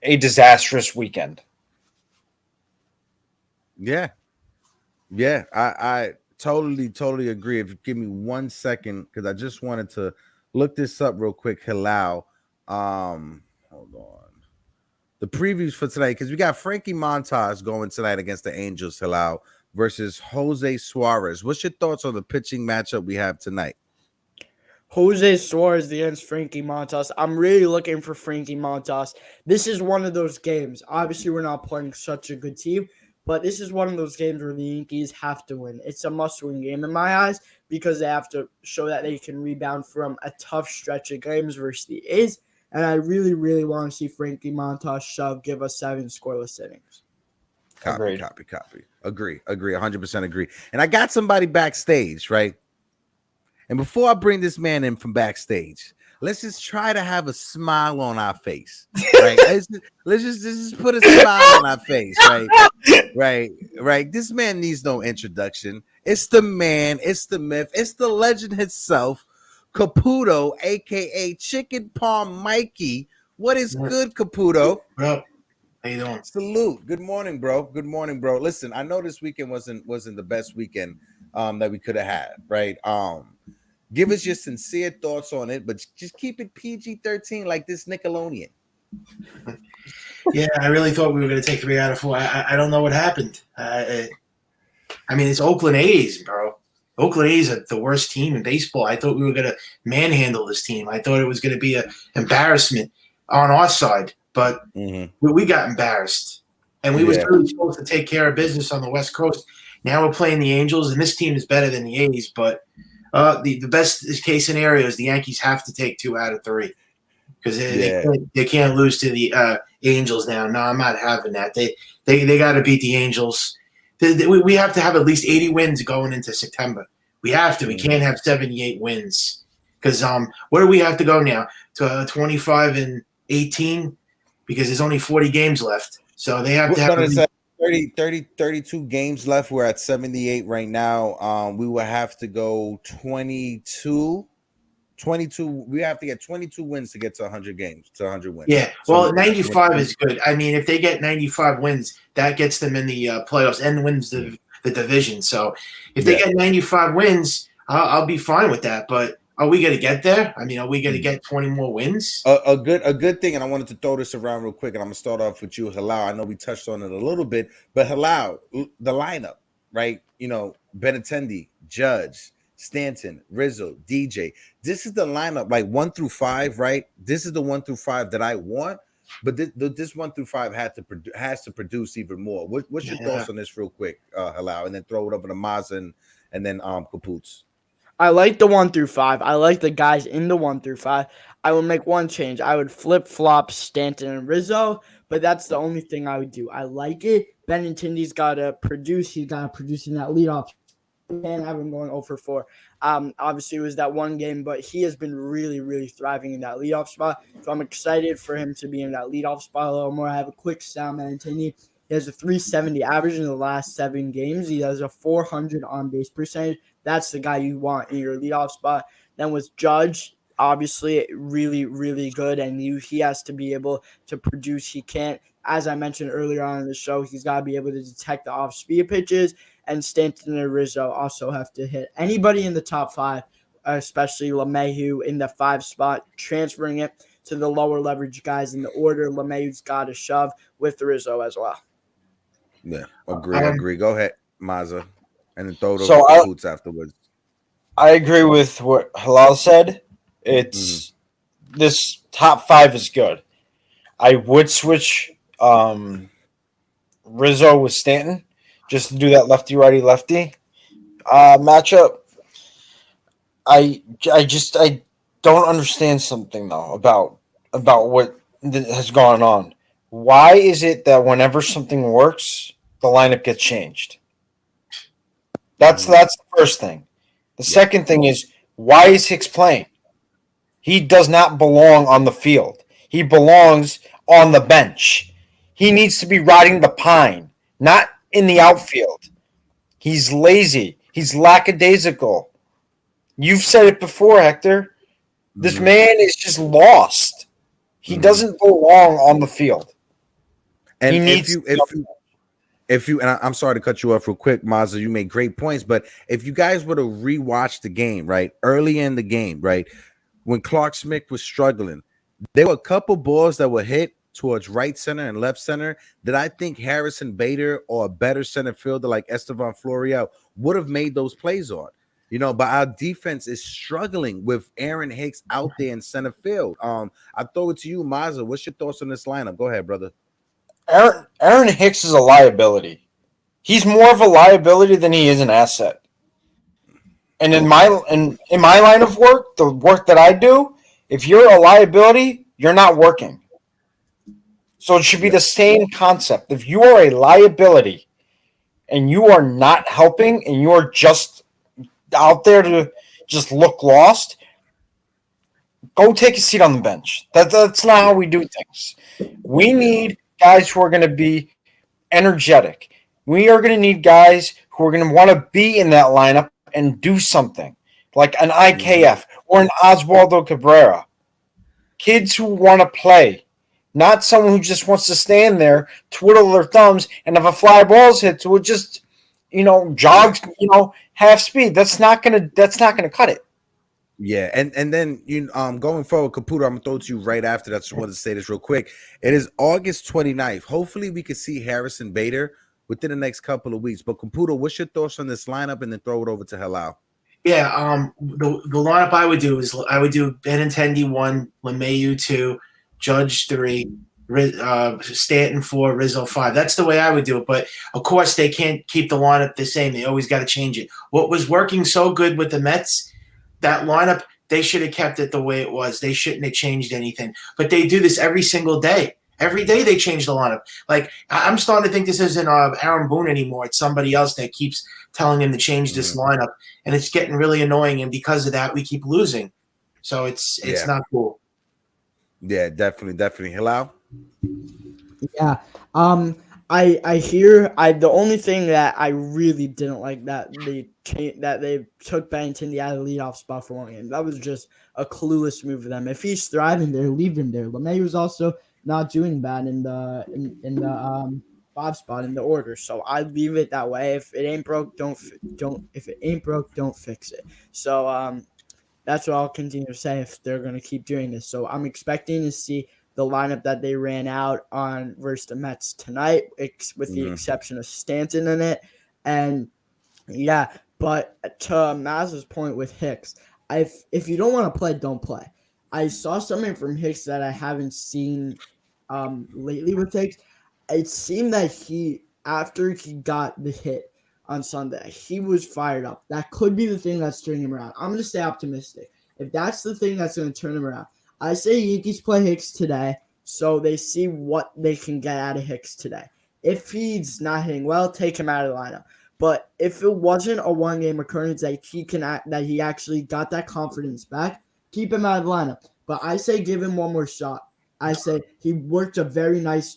a disastrous weekend. Yeah. I totally agree. If you give me 1 second, because I just wanted to look this up real quick, Halal. Hold on. The previews for tonight, because we got Frankie Montas going tonight against the Angels, Halal, versus Jose Suarez. What's your thoughts on the pitching matchup we have tonight? Jose Suarez against Frankie Montas. I'm really looking for Frankie Montas. This is one of those games. Obviously, we're not playing such a good team, but this is one of those games where the Yankees have to win. It's a must-win game in my eyes because they have to show that they can rebound from a tough stretch of games versus the A's. And I really, really want to see Frankie Montas shove, give us 7 scoreless innings. Copy. Agree. 100% agree. And I got somebody backstage, right? And before I bring this man in from backstage, let's just try to have a smile on our face, right? let's just put a smile on our face, right? Right. This man needs no introduction. It's the man, it's the myth, it's the legend himself, Caputo, aka Chicken Palm Mikey. What is good, Caputo? Bro, how you doing? Salute. Good morning, bro. Listen, I know this weekend wasn't the best weekend that we could have had, right? Give us your sincere thoughts on it, but just keep it PG-13 like this Nickelodeon. Yeah, I really thought we were going to take 3 out of 4. I don't know what happened. I mean, it's Oakland A's, bro. Oakland A's are the worst team in baseball. I thought we were going to manhandle this team. I thought it was going to be an embarrassment on our side, but we got embarrassed. And we was really supposed to take care of business on the West Coast. Now we're playing the Angels, and this team is better than the A's, but the best case scenario is the Yankees have to take 2 out of 3 because they can't lose to the Angels now. No, I'm not having that. They got to beat the Angels. We have to have at least 80 wins going into September. We have to. We can't have 78 wins because where do we have to go now? To 25 and 18 because there's only 40 games left. So they have to have 32 games left. We're at 78 right now. We will have to go 22. We have to get 22 wins to get to 100 games, to 100 wins. Yeah, well, 95 is good. I mean, if they get 95 wins, that gets them in the playoffs and wins the division. So if they get 95 wins, I'll be fine with that. But are we going to get there? I mean, are we going to get 20 more wins? A good thing, and I wanted to throw this around real quick, and I'm going to start off with you, Halal. I know we touched on it a little bit, but Halal, the lineup, right? Benintendi, Judge, Stanton, Rizzo, DJ. This is the lineup, like 1 through 5, right? This is the 1 through 5 that I want, but this 1 through 5 has to produce even more. What's your thoughts on this, real quick, Halal, and then throw it over to Maza and then Kapoots. I like the 1 through 5. I like the guys in the 1 through 5. I would make one change. I would flip-flop Stanton and Rizzo, but that's the only thing I would do. I like it. Benintendi's got to produce. He's got to produce in that leadoff. And I've been going 0 for 4. Obviously, it was that one game, but he has been really, really thriving in that leadoff spot. So I'm excited for him to be in that leadoff spot a little more. I have a quick sound, Benintendi. He has a 370 average in the last 7 games. He has a 400 on-base percentage. That's the guy you want in your leadoff spot. Then with Judge, obviously really, really good, and he has to be able to produce. He can't, as I mentioned earlier on in the show, he's got to be able to detect the off-speed pitches, and Stanton and Rizzo also have to hit. Anybody in the top 5, especially LeMahieu in the 5 spot, transferring it to the lower leverage guys in the order. LeMahieu's got to shove with Rizzo as well. Yeah, agree. Go ahead, Maza, and then throw those boots afterwards. I agree with what Halal said. It's this top 5 is good. I would switch Rizzo with Stanton just to do that lefty righty lefty matchup. I don't understand something though about what has gone on. Why is it that whenever something works, the lineup gets changed? That's the first thing. The second thing is, why is Hicks playing? He does not belong on the field. He belongs on the bench. He needs to be riding the pine, not in the outfield. He's lazy. He's lackadaisical. You've said it before, Hector. This man is just lost. He doesn't belong on the field. And if you, and I'm sorry to cut you off real quick, Maza, you made great points, but if you guys were to rewatch the game, right, early in the game, right, when Clark Smith was struggling, there were a couple balls that were hit towards right center and left center that I think Harrison Bader or a better center fielder like Estevan Florial would have made those plays on. But our defense is struggling with Aaron Hicks out there in center field. I throw it to you, Maza. What's your thoughts on this lineup? Go ahead, brother. Aaron Hicks is a liability. He's more of a liability than he is an asset. And in my line of work, the work that I do, if you're a liability, you're not working. So it should be Yeah. the same concept. If you are a liability and you are not helping and you're just out there to just look lost, go take a seat on the bench. That's not how we do things. We need guys who are going to be energetic. We are going to need guys who are going to want to be in that lineup and do something, like an Mhm. IKF or an Oswaldo Cabrera. Kids who want to play, not someone who just wants to stand there, twiddle their thumbs, and if a fly ball's hit, so it just Yeah. jogs half speed. That's not gonna cut it. Yeah, and then going forward, Caputo, I'm gonna throw it to you right after that. Just wanted to say this real quick. It is August 29th. Hopefully, we can see Harrison Bader within the next couple of weeks. But Caputo, what's your thoughts on this lineup? And then throw it over to Halal. Yeah, the lineup I would do is I would do Benintendi 1, LeMayu 2, Judge 3, Stanton 4, Rizzo 5. That's the way I would do it. But of course, they can't keep the lineup the same. They always got to change it. What was working so good with the Mets, that lineup, they should have kept it the way it was. They shouldn't have changed anything. But they do this every single day. Every day they change the lineup. Like I'm starting to think this isn't Aaron Boone anymore. It's somebody else that keeps telling him to change this lineup, and it's getting really annoying. And because of that, we keep losing. So it's Yeah, not cool. yeah, definitely. Halal. Yeah. I hear the only thing that I really didn't like that they took Benintendi out of the leadoff spot for one game. That was just a clueless move for them. If he's thriving there, leave him there. LeMay was also not doing bad in the 5 spot in the order. So I leave it that way. If it ain't broke, don't if it ain't broke, don't fix it. So that's what I'll continue to say if they're going to keep doing this. So I'm expecting to see the lineup that they ran out on versus the Mets tonight, with the exception of Stanton in it. And yeah, but to Maz's point with Hicks, if you don't want to play, don't play. I saw something from Hicks that I haven't seen lately with Hicks. It seemed that after he got the hit on Sunday, he was fired up. That could be the thing that's turning him around. I'm going to stay optimistic. If that's the thing that's going to turn him around, I say Yankees play Hicks today so they see what they can get out of Hicks today. If he's not hitting well, take him out of the lineup. But if it wasn't a one-game occurrence that he actually got that confidence back, keep him out of the lineup. But I say give him one more shot. I say he worked two very nice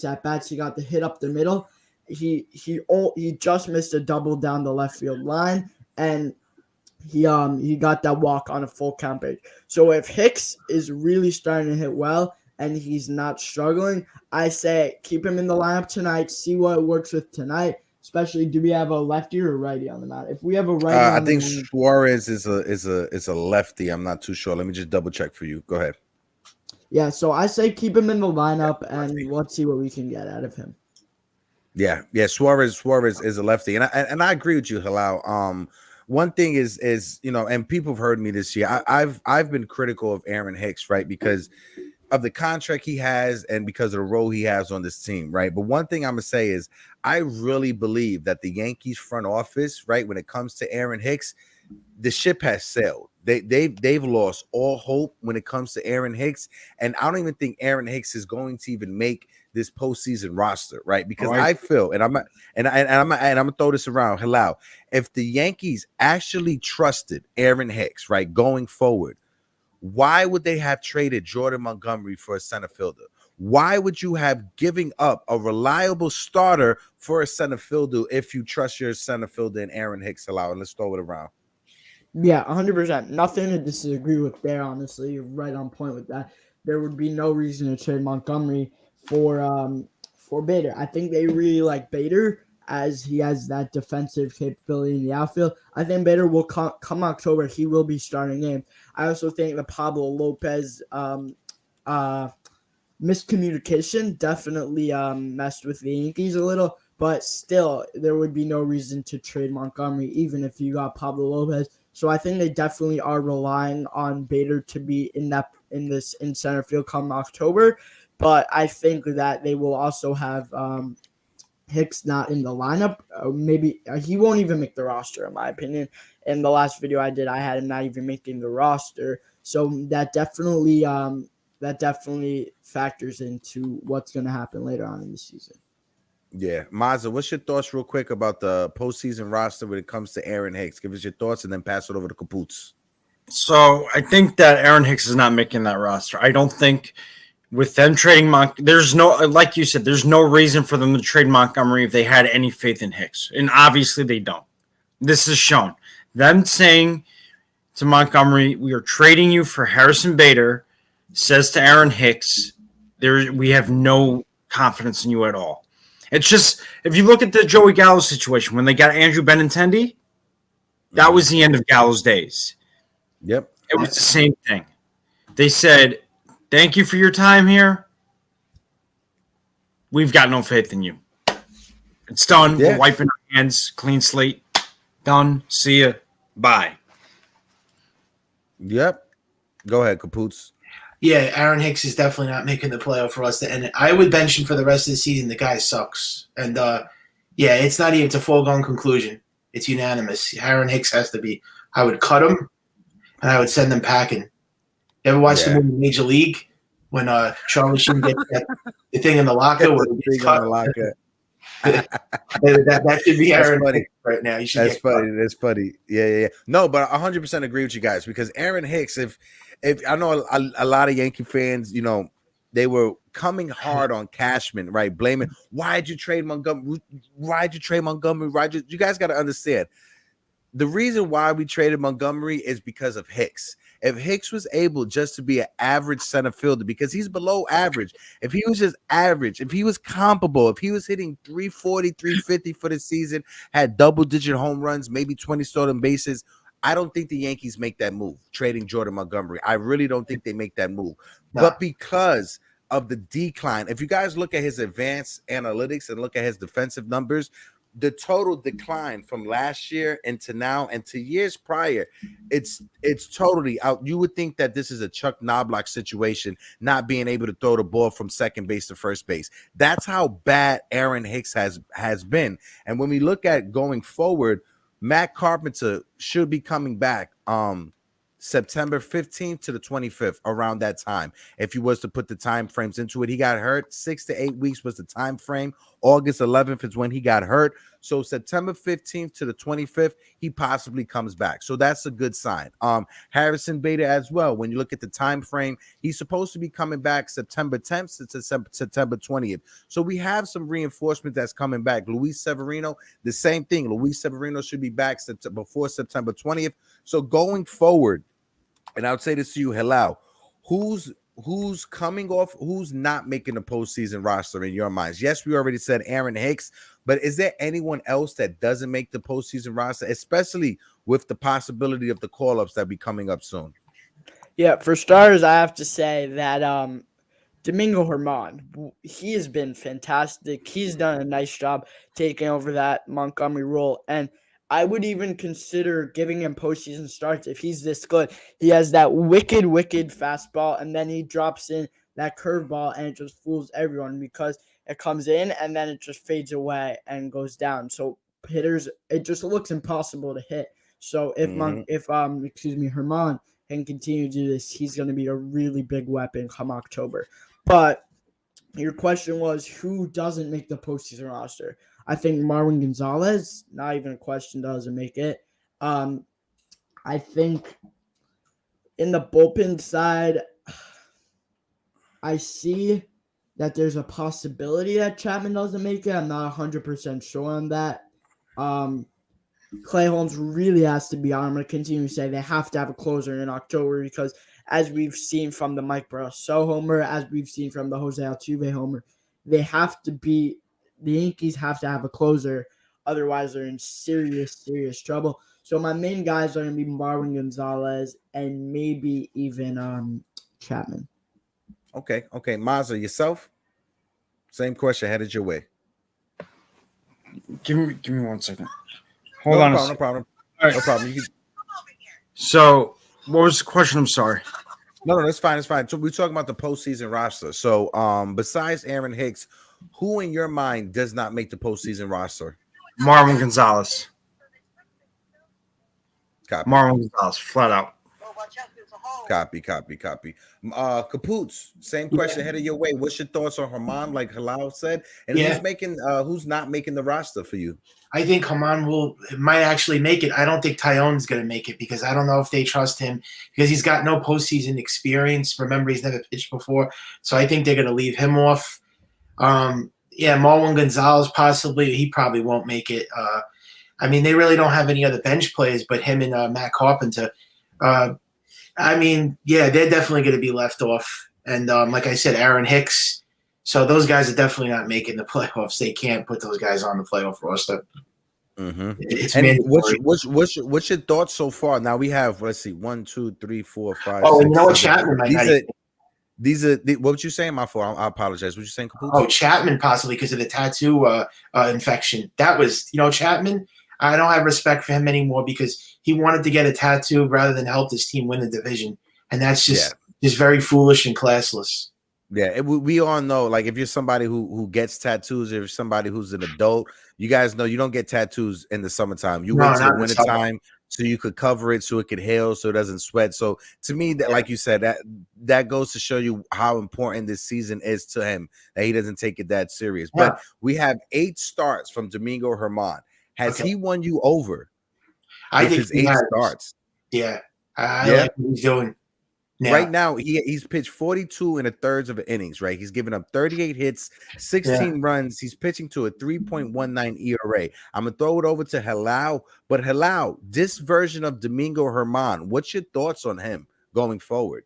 at-bats. He got the hit up the middle. He just missed a double down the left field line, and he got that walk on a full count base. So if Hicks is really starting to hit well and he's not struggling, I say keep him in the lineup tonight. See what works with tonight. Especially, do we have a lefty or a righty on the mound? If we have a righty I on the think mound, Suarez is a lefty. I'm not too sure. Let me just double check for you. Go ahead. yeah. So I say keep him in the lineup and let's see what we can get out of him. Yeah. Suarez is a lefty, and I agree with you, Halal. One thing is and people have heard me this year. I've been critical of Aaron Hicks, right, because of the contract he has and because of the role he has on this team, right? But one thing I'm gonna say is I really believe that the Yankees front office, right, when it comes to Aaron Hicks, the ship has sailed. They've lost all hope when it comes to Aaron Hicks, and I don't even think Aaron Hicks is going to even make this postseason roster, right? Because I feel, and I'm gonna throw this around, Halal. If the Yankees actually trusted Aaron Hicks, right, going forward, why would they have traded Jordan Montgomery for a center fielder? Why would you have giving up a reliable starter for a center fielder if you trust your center fielder in Aaron Hicks? Halal, and let's throw it around. Yeah, 100%. Nothing to disagree with there, honestly. You're right on point with that. There would be no reason to trade Montgomery for Bader. I think they really like Bader as he has that defensive capability in the outfield. I think Bader will come October, he will be starting in. I also think the Pablo Lopez miscommunication definitely messed with the Yankees a little, but still, there would be no reason to trade Montgomery even if you got Pablo Lopez. So I think they definitely are relying on Bader to be in center field come October. But I think that they will also have Hicks not in the lineup. Maybe he won't even make the roster, in my opinion. In the last video I did, I had him not even making the roster. So that definitely that definitely factors into what's going to happen later on in the season. Yeah, Mazza, what's your thoughts real quick about the postseason roster when it comes to Aaron Hicks? Give us your thoughts and then pass it over to Kapoots. So I think that Aaron Hicks is not making that roster. I don't think with them trading there's no, like you said, there's no reason for them to trade Montgomery if they had any faith in Hicks. And obviously they don't. This is shown. Them saying to Montgomery, we are trading you for Harrison Bader, says to Aaron Hicks, we have no confidence in you at all. It's just, if you look at the Joey Gallo situation, when they got Andrew Benintendi, that was the end of Gallo's days. Yep. It was the same thing. They said, thank you for your time here. We've got no faith in you. It's done. Yeah. We're wiping our hands, clean slate. Done. See ya. Bye. Yep. Go ahead, Kapoots. Yeah, Aaron Hicks is definitely not making the playoff for us to end it. I would bench him for the rest of the season. The guy sucks. And, yeah, it's not even it's a foregone conclusion. It's unanimous. Aaron Hicks has to be. I would cut him, and I would send him packing. You ever watched the movie Major League when Charlie Sheen gets the thing in the locker? Where he gets cut? That should be Aaron Hicks right now. That's funny. That's funny. Yeah. No, but I 100% agree with you guys because Aaron Hicks, if I know a lot of Yankee fans, you know, they were coming hard on Cashman, right? Blaming, why'd you trade Montgomery? You guys got to understand. The reason why we traded Montgomery is because of Hicks. If Hicks was able just to be an average center fielder, because he's below average, if he was just average, if he was comparable, if he was hitting 340, 350 for the season, had double-digit home runs, maybe 20 stolen bases, I don't think the Yankees make that move, trading Jordan Montgomery. I really don't think they make that move. No. But because of the decline, if you guys look at his advanced analytics and look at his defensive numbers, the total decline from last year into now and to years prior, it's totally out. You would think that this is a Chuck Knobloch situation, not being able to throw the ball from second base to first base. That's how bad Aaron Hicks has been. And when we look at going forward, Matt Carpenter should be coming back September 15th to the 25th, around that time. If he was to put the time frames into it, he got hurt. 6 to 8 weeks was the time frame. August 11th is when he got hurt. So September 15th to the 25th, he possibly comes back. So that's a good sign. Harrison Bader as well. When you look at the time frame, he's supposed to be coming back September 10th to September 20th. So we have some reinforcement that's coming back. Luis Severino, the same thing. Luis Severino should be back before September 20th. So going forward, and I would say this to you, Helal, who's coming off, who's not making the postseason roster in your minds? Yes, we already said Aaron Hicks, but is there anyone else that doesn't make the postseason roster, especially with the possibility of the call-ups that be coming up soon? Yeah, for starters, I have to say that Domingo Germán, he has been fantastic. He's done a nice job taking over that Montgomery role, and I would even consider giving him postseason starts if he's this good. He has that wicked fastball, and then he drops in that curveball, and it just fools everyone because it comes in and then it just fades away and goes down. So hitters, it just looks impossible to hit. So if Germán can continue to do this, he's going to be a really big weapon come October. But your question was, who doesn't make the postseason roster? I think Marwin Gonzalez, not even a question, doesn't make it. I think in the bullpen side, I see that there's a possibility that Chapman doesn't make it. I'm not 100% sure on that. Clay Holmes really has to be on. I'm going to continue to say they have to have a closer in October because as we've seen from the Mike Brasso homer, as we've seen from the Jose Altuve homer, they have to be – the Yankees have to have a closer. Otherwise, they're in serious trouble. So my main guys are going to be Marwin Gonzalez and maybe even Chapman. Okay. Mazza, yourself? Same question headed your way. Give me 1 second. Hold on. No problem. All right. No problem. So, what was the question? I'm sorry. No, that's fine. It's fine. So we're talking about the postseason roster. So, besides Aaron Hicks, who in your mind does not make the postseason roster? Marwin Gonzalez. Copy. Marwin Gonzalez, flat out. Copy. Capoots, same question headed your way. What's your thoughts on Herman, like Halal said? And Yeah. who's not making the roster for you? I think Haman might actually make it. I don't think Tyone's going to make it because I don't know if they trust him because he's got no postseason experience. Remember, he's never pitched before, so I think they're going to leave him off. Marlon Gonzalez possibly. He probably won't make it. I mean, they really don't have any other bench players but him and Matt Carpenter. They're definitely going to be left off. And like I said, Aaron Hicks. So those guys are definitely not making the playoffs. They can't put those guys on the playoff roster. Mm-hmm. It's And mandatory. what's your thoughts so far? Now we have 1, 2, 3, 4, 5. Oh, 6, and you know what? 7. Chapman might not even. What would you saying? My fault. I apologize. What you saying, Caputo? Oh, Chapman possibly because of the tattoo infection. That was, Chapman. I don't have respect for him anymore because he wanted to get a tattoo rather than help his team win the division, and that's just very foolish and classless. Yeah, we all know, like, if you're somebody who gets tattoos, if you're somebody who's an adult, you guys know you don't get tattoos in the summertime. You wait till the winter time so you could cover it so it could heal so it doesn't sweat. So to me, that, like you said, that goes to show you how important this season is to him, that he doesn't take it that serious. Yeah. But we have 8 starts from Domingo Germán. Has he won you over? I think his 8 starts. Yeah, I like what he's doing. Yeah. Right now, he's pitched 42 1/3 of innings, right? He's given up 38 hits, 16 runs. He's pitching to a 3.19 ERA. I'm going to throw it over to Halal. But Halal, this version of Domingo Germán, what's your thoughts on him going forward?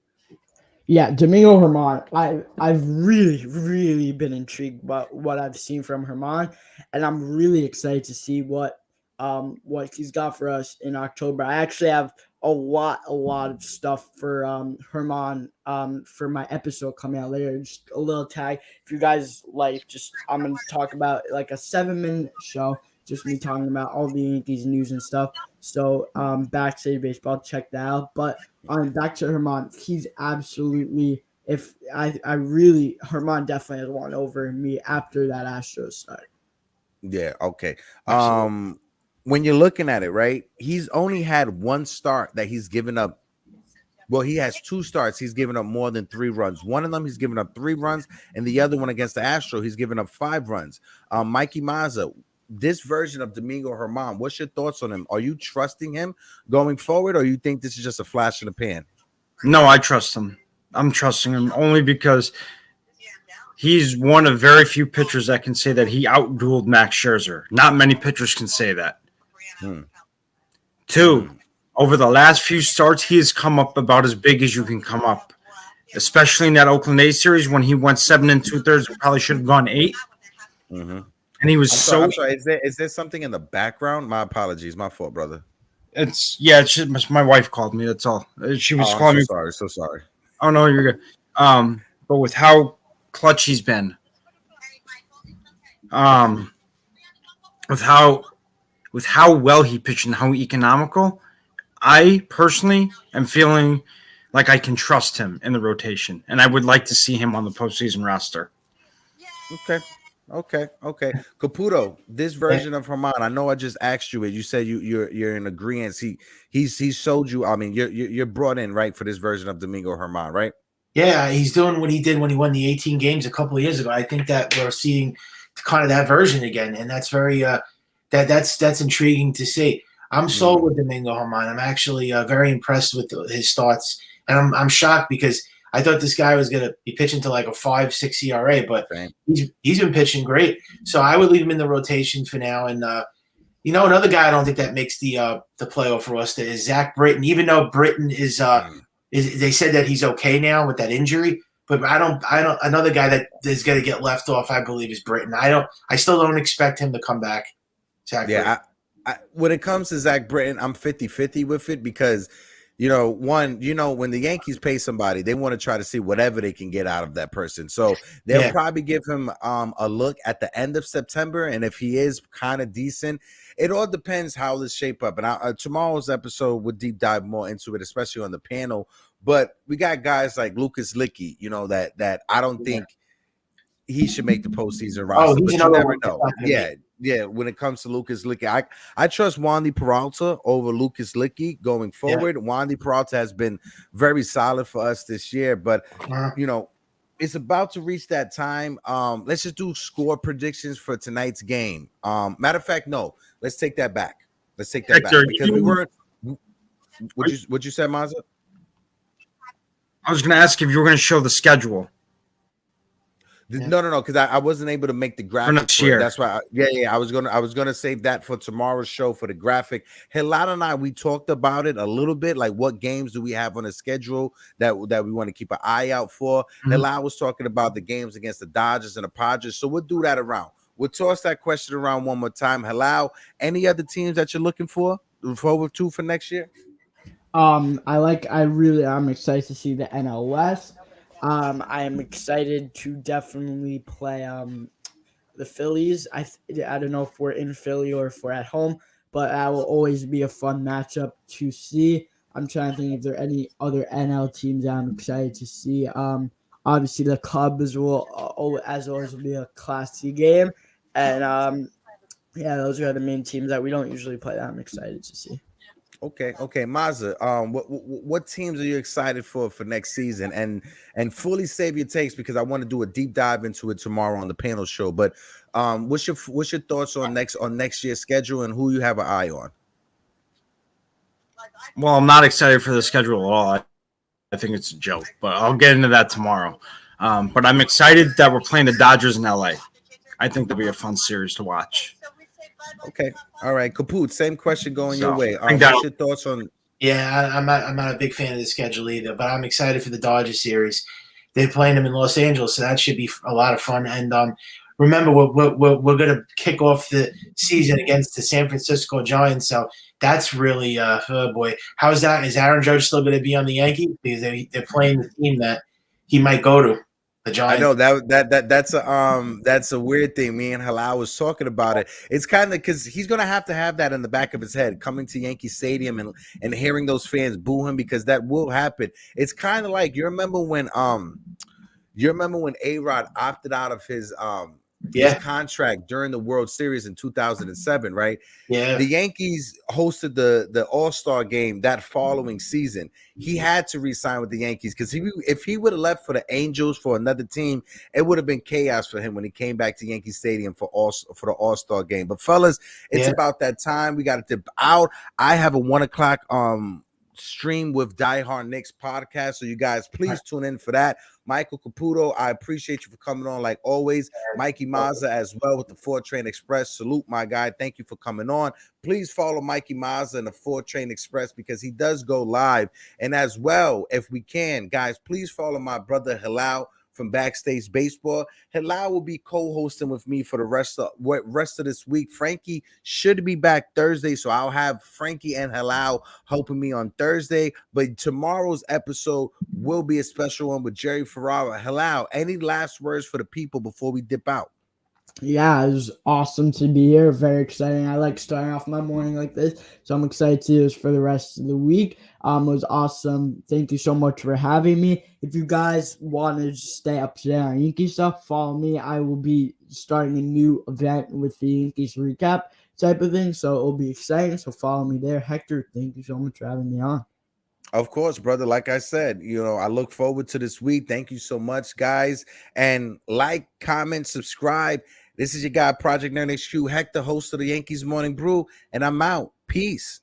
Yeah, Domingo Germán, I've really, really been intrigued by what I've seen from Germán, and I'm really excited to see what he's got for us in October. I actually have a lot of stuff for Germán for my episode coming out later. Just a little tag. If you guys like, I'm gonna talk about like a 7-minute show, just me talking about all the Yankees news and stuff. So Backstage Baseball, check that out. But back to Germán, he's absolutely. Germán definitely has won over me after that Astros start. Yeah. Okay. Absolutely. When you're looking at it, right, he's only had 1 start that he's given up. Well, he has 2 starts. He's given up more than 3 runs. One of them, he's given up 3 runs, and the other one against the Astros, he's given up 5 runs. Mikey Mazza, this version of Domingo Germán, what's your thoughts on him? Are you trusting him going forward, or you think this is just a flash in the pan? No, I trust him. I'm trusting him only because he's one of very few pitchers that can say that he outdueled Max Scherzer. Not many pitchers can say that. 2, over the last few starts, he has come up about as big as you can come up, especially in that Oakland A's series when he went 7 2/3 and probably should have gone 8. And he was I'm sorry. Is there something in the background? My apologies. My fault, brother. It's just, my wife called me. That's all. She was calling me. So sorry. Oh no, you're good. But with how clutch he's been, with how well he pitched and how economical, I personally am feeling like I can trust him in the rotation, and I would like to see him on the postseason roster. Okay. Caputo, this version of Germán, I know I just asked you it. You said you're in agreement. He's showed you. I mean, you're brought in, right, for this version of Domingo Germán, right? Yeah, he's doing what he did when he won the 18 games a couple of years ago. I think that we're seeing kind of that version again, and that's very that's intriguing to see. I'm sold with Domingo Germán. I'm actually very impressed with his starts, and I'm shocked because I thought this guy was going to be pitching to like a 5.6 ERA, but he's been pitching great. So I would leave him in the rotation for now. And another guy I don't think that makes the playoff roster is Zach Britton. Even though Britton is they said that he's okay now with that injury, but I don't. Another guy that is going to get left off, I believe, is Britton. I still don't expect him to come back. Zach Britton. When it comes to Zach Britton, I'm 50-50 with it because, when the Yankees pay somebody, they want to try to see whatever they can get out of that person. So they'll probably give him a look at the end of September. And if he is kind of decent, it all depends how this shape up. And tomorrow's episode would deep dive more into it, especially on the panel. But we got guys like Lucas Licky, that I don't think he should make the postseason roster. But you never know. Yeah, when it comes to Lucas Licky, I trust Wandy Peralta over Lucas Licky going forward. Wandy Peralta has been very solid for us this year, but you know, it's about to reach that time. Let's just do score predictions for tonight's game. Matter of fact, no, let's take that back. Let's take that Hector, back because we weren't. What you said, Mazza? I was going to ask if you were going to show the schedule. No, because I wasn't able to make the graphic next for it. year. That's why. I was gonna save that for tomorrow's show for the graphic. Hilal and I, we talked about it a little bit, like what games do we have on the schedule that we want to keep an eye out for. Hilal was talking about the games against the Dodgers and the Padres, so we'll do that around. We'll toss that question around one more time. Hilal, any other teams that you're looking forward to for next year? I'm excited to see the NL West. I am excited to definitely play the Phillies. I don't know if we're in Philly or if we're at home, but that will always be a fun matchup to see. I'm trying to think if there are any other NL teams that I'm excited to see. Obviously the Cubs will as always be a classy game, and yeah, those are the main teams that we don't usually play that I'm excited to see. Okay, Mazza. What teams are you excited for next season? And fully save your takes because I want to do a deep dive into it tomorrow on the panel show. But what's your thoughts on next year's schedule and who you have an eye on? Well, I'm not excited for the schedule at all. I think it's a joke, but I'll get into that tomorrow. But I'm excited that we're playing the Dodgers in LA. I think that'll be a fun series to watch. Okay, all right, Kaput. Same question going your way. What's your thoughts on? Yeah, I'm not a big fan of the schedule either, but I'm excited for the Dodgers series. They're playing them in Los Angeles, so that should be a lot of fun. And remember, we're going to kick off the season against the San Francisco Giants, so that's really oh boy. How's that? Is Aaron Judge still going to be on the Yankees because they're playing the team that he might go to? The Giants. I know that's a weird thing. Me and Halal was talking about it. It's kind of because he's gonna have to have that in the back of his head, coming to Yankee Stadium and hearing those fans boo him because that will happen. It's kind of like you remember when A-Rod opted out of his contract during the World Series in 2007, right? Yeah. The Yankees hosted the All-Star game that following season. He had to re-sign with the Yankees because if he would have left for the Angels for another team, it would have been chaos for him when he came back to Yankee Stadium for the All-Star game. But fellas, it's about that time. We got to dip out. I have a 1:00 stream with Die Hard Knicks podcast, so you guys please tune in for that. Michael Caputo, I appreciate you for coming on like always. Mikey Mazza as well with the 4 Train Express. Salute, my guy. Thank you for coming on. Please follow Mikey Mazza and the 4 Train Express because he does go live. And as well, if we can, guys, please follow my brother Hilal from Backstage Baseball. Hilal will be co-hosting with me for the rest of this week. Frankie should be back Thursday, so I'll have Frankie and Hilal helping me on Thursday. But tomorrow's episode will be a special one with Jerry Ferrara. Hilal, any last words for the people before we dip out? Yeah, it was awesome to be here. Very exciting. I like starting off my morning like this, so I'm excited to do this for the rest of the week. It was awesome. Thank you so much for having me. If you guys want to stay up to date on Yankee stuff, follow me. I will be starting a new event with the Yankees recap type of thing, so it'll be exciting. So follow me there. Hector, thank you so much for having me on. Of course, brother. Like I said, I look forward to this week. Thank you so much, guys. And like, comment, subscribe. This is your guy, Project Nerd HQ, Hector, host of the Yankees Morning Brew, and I'm out. Peace.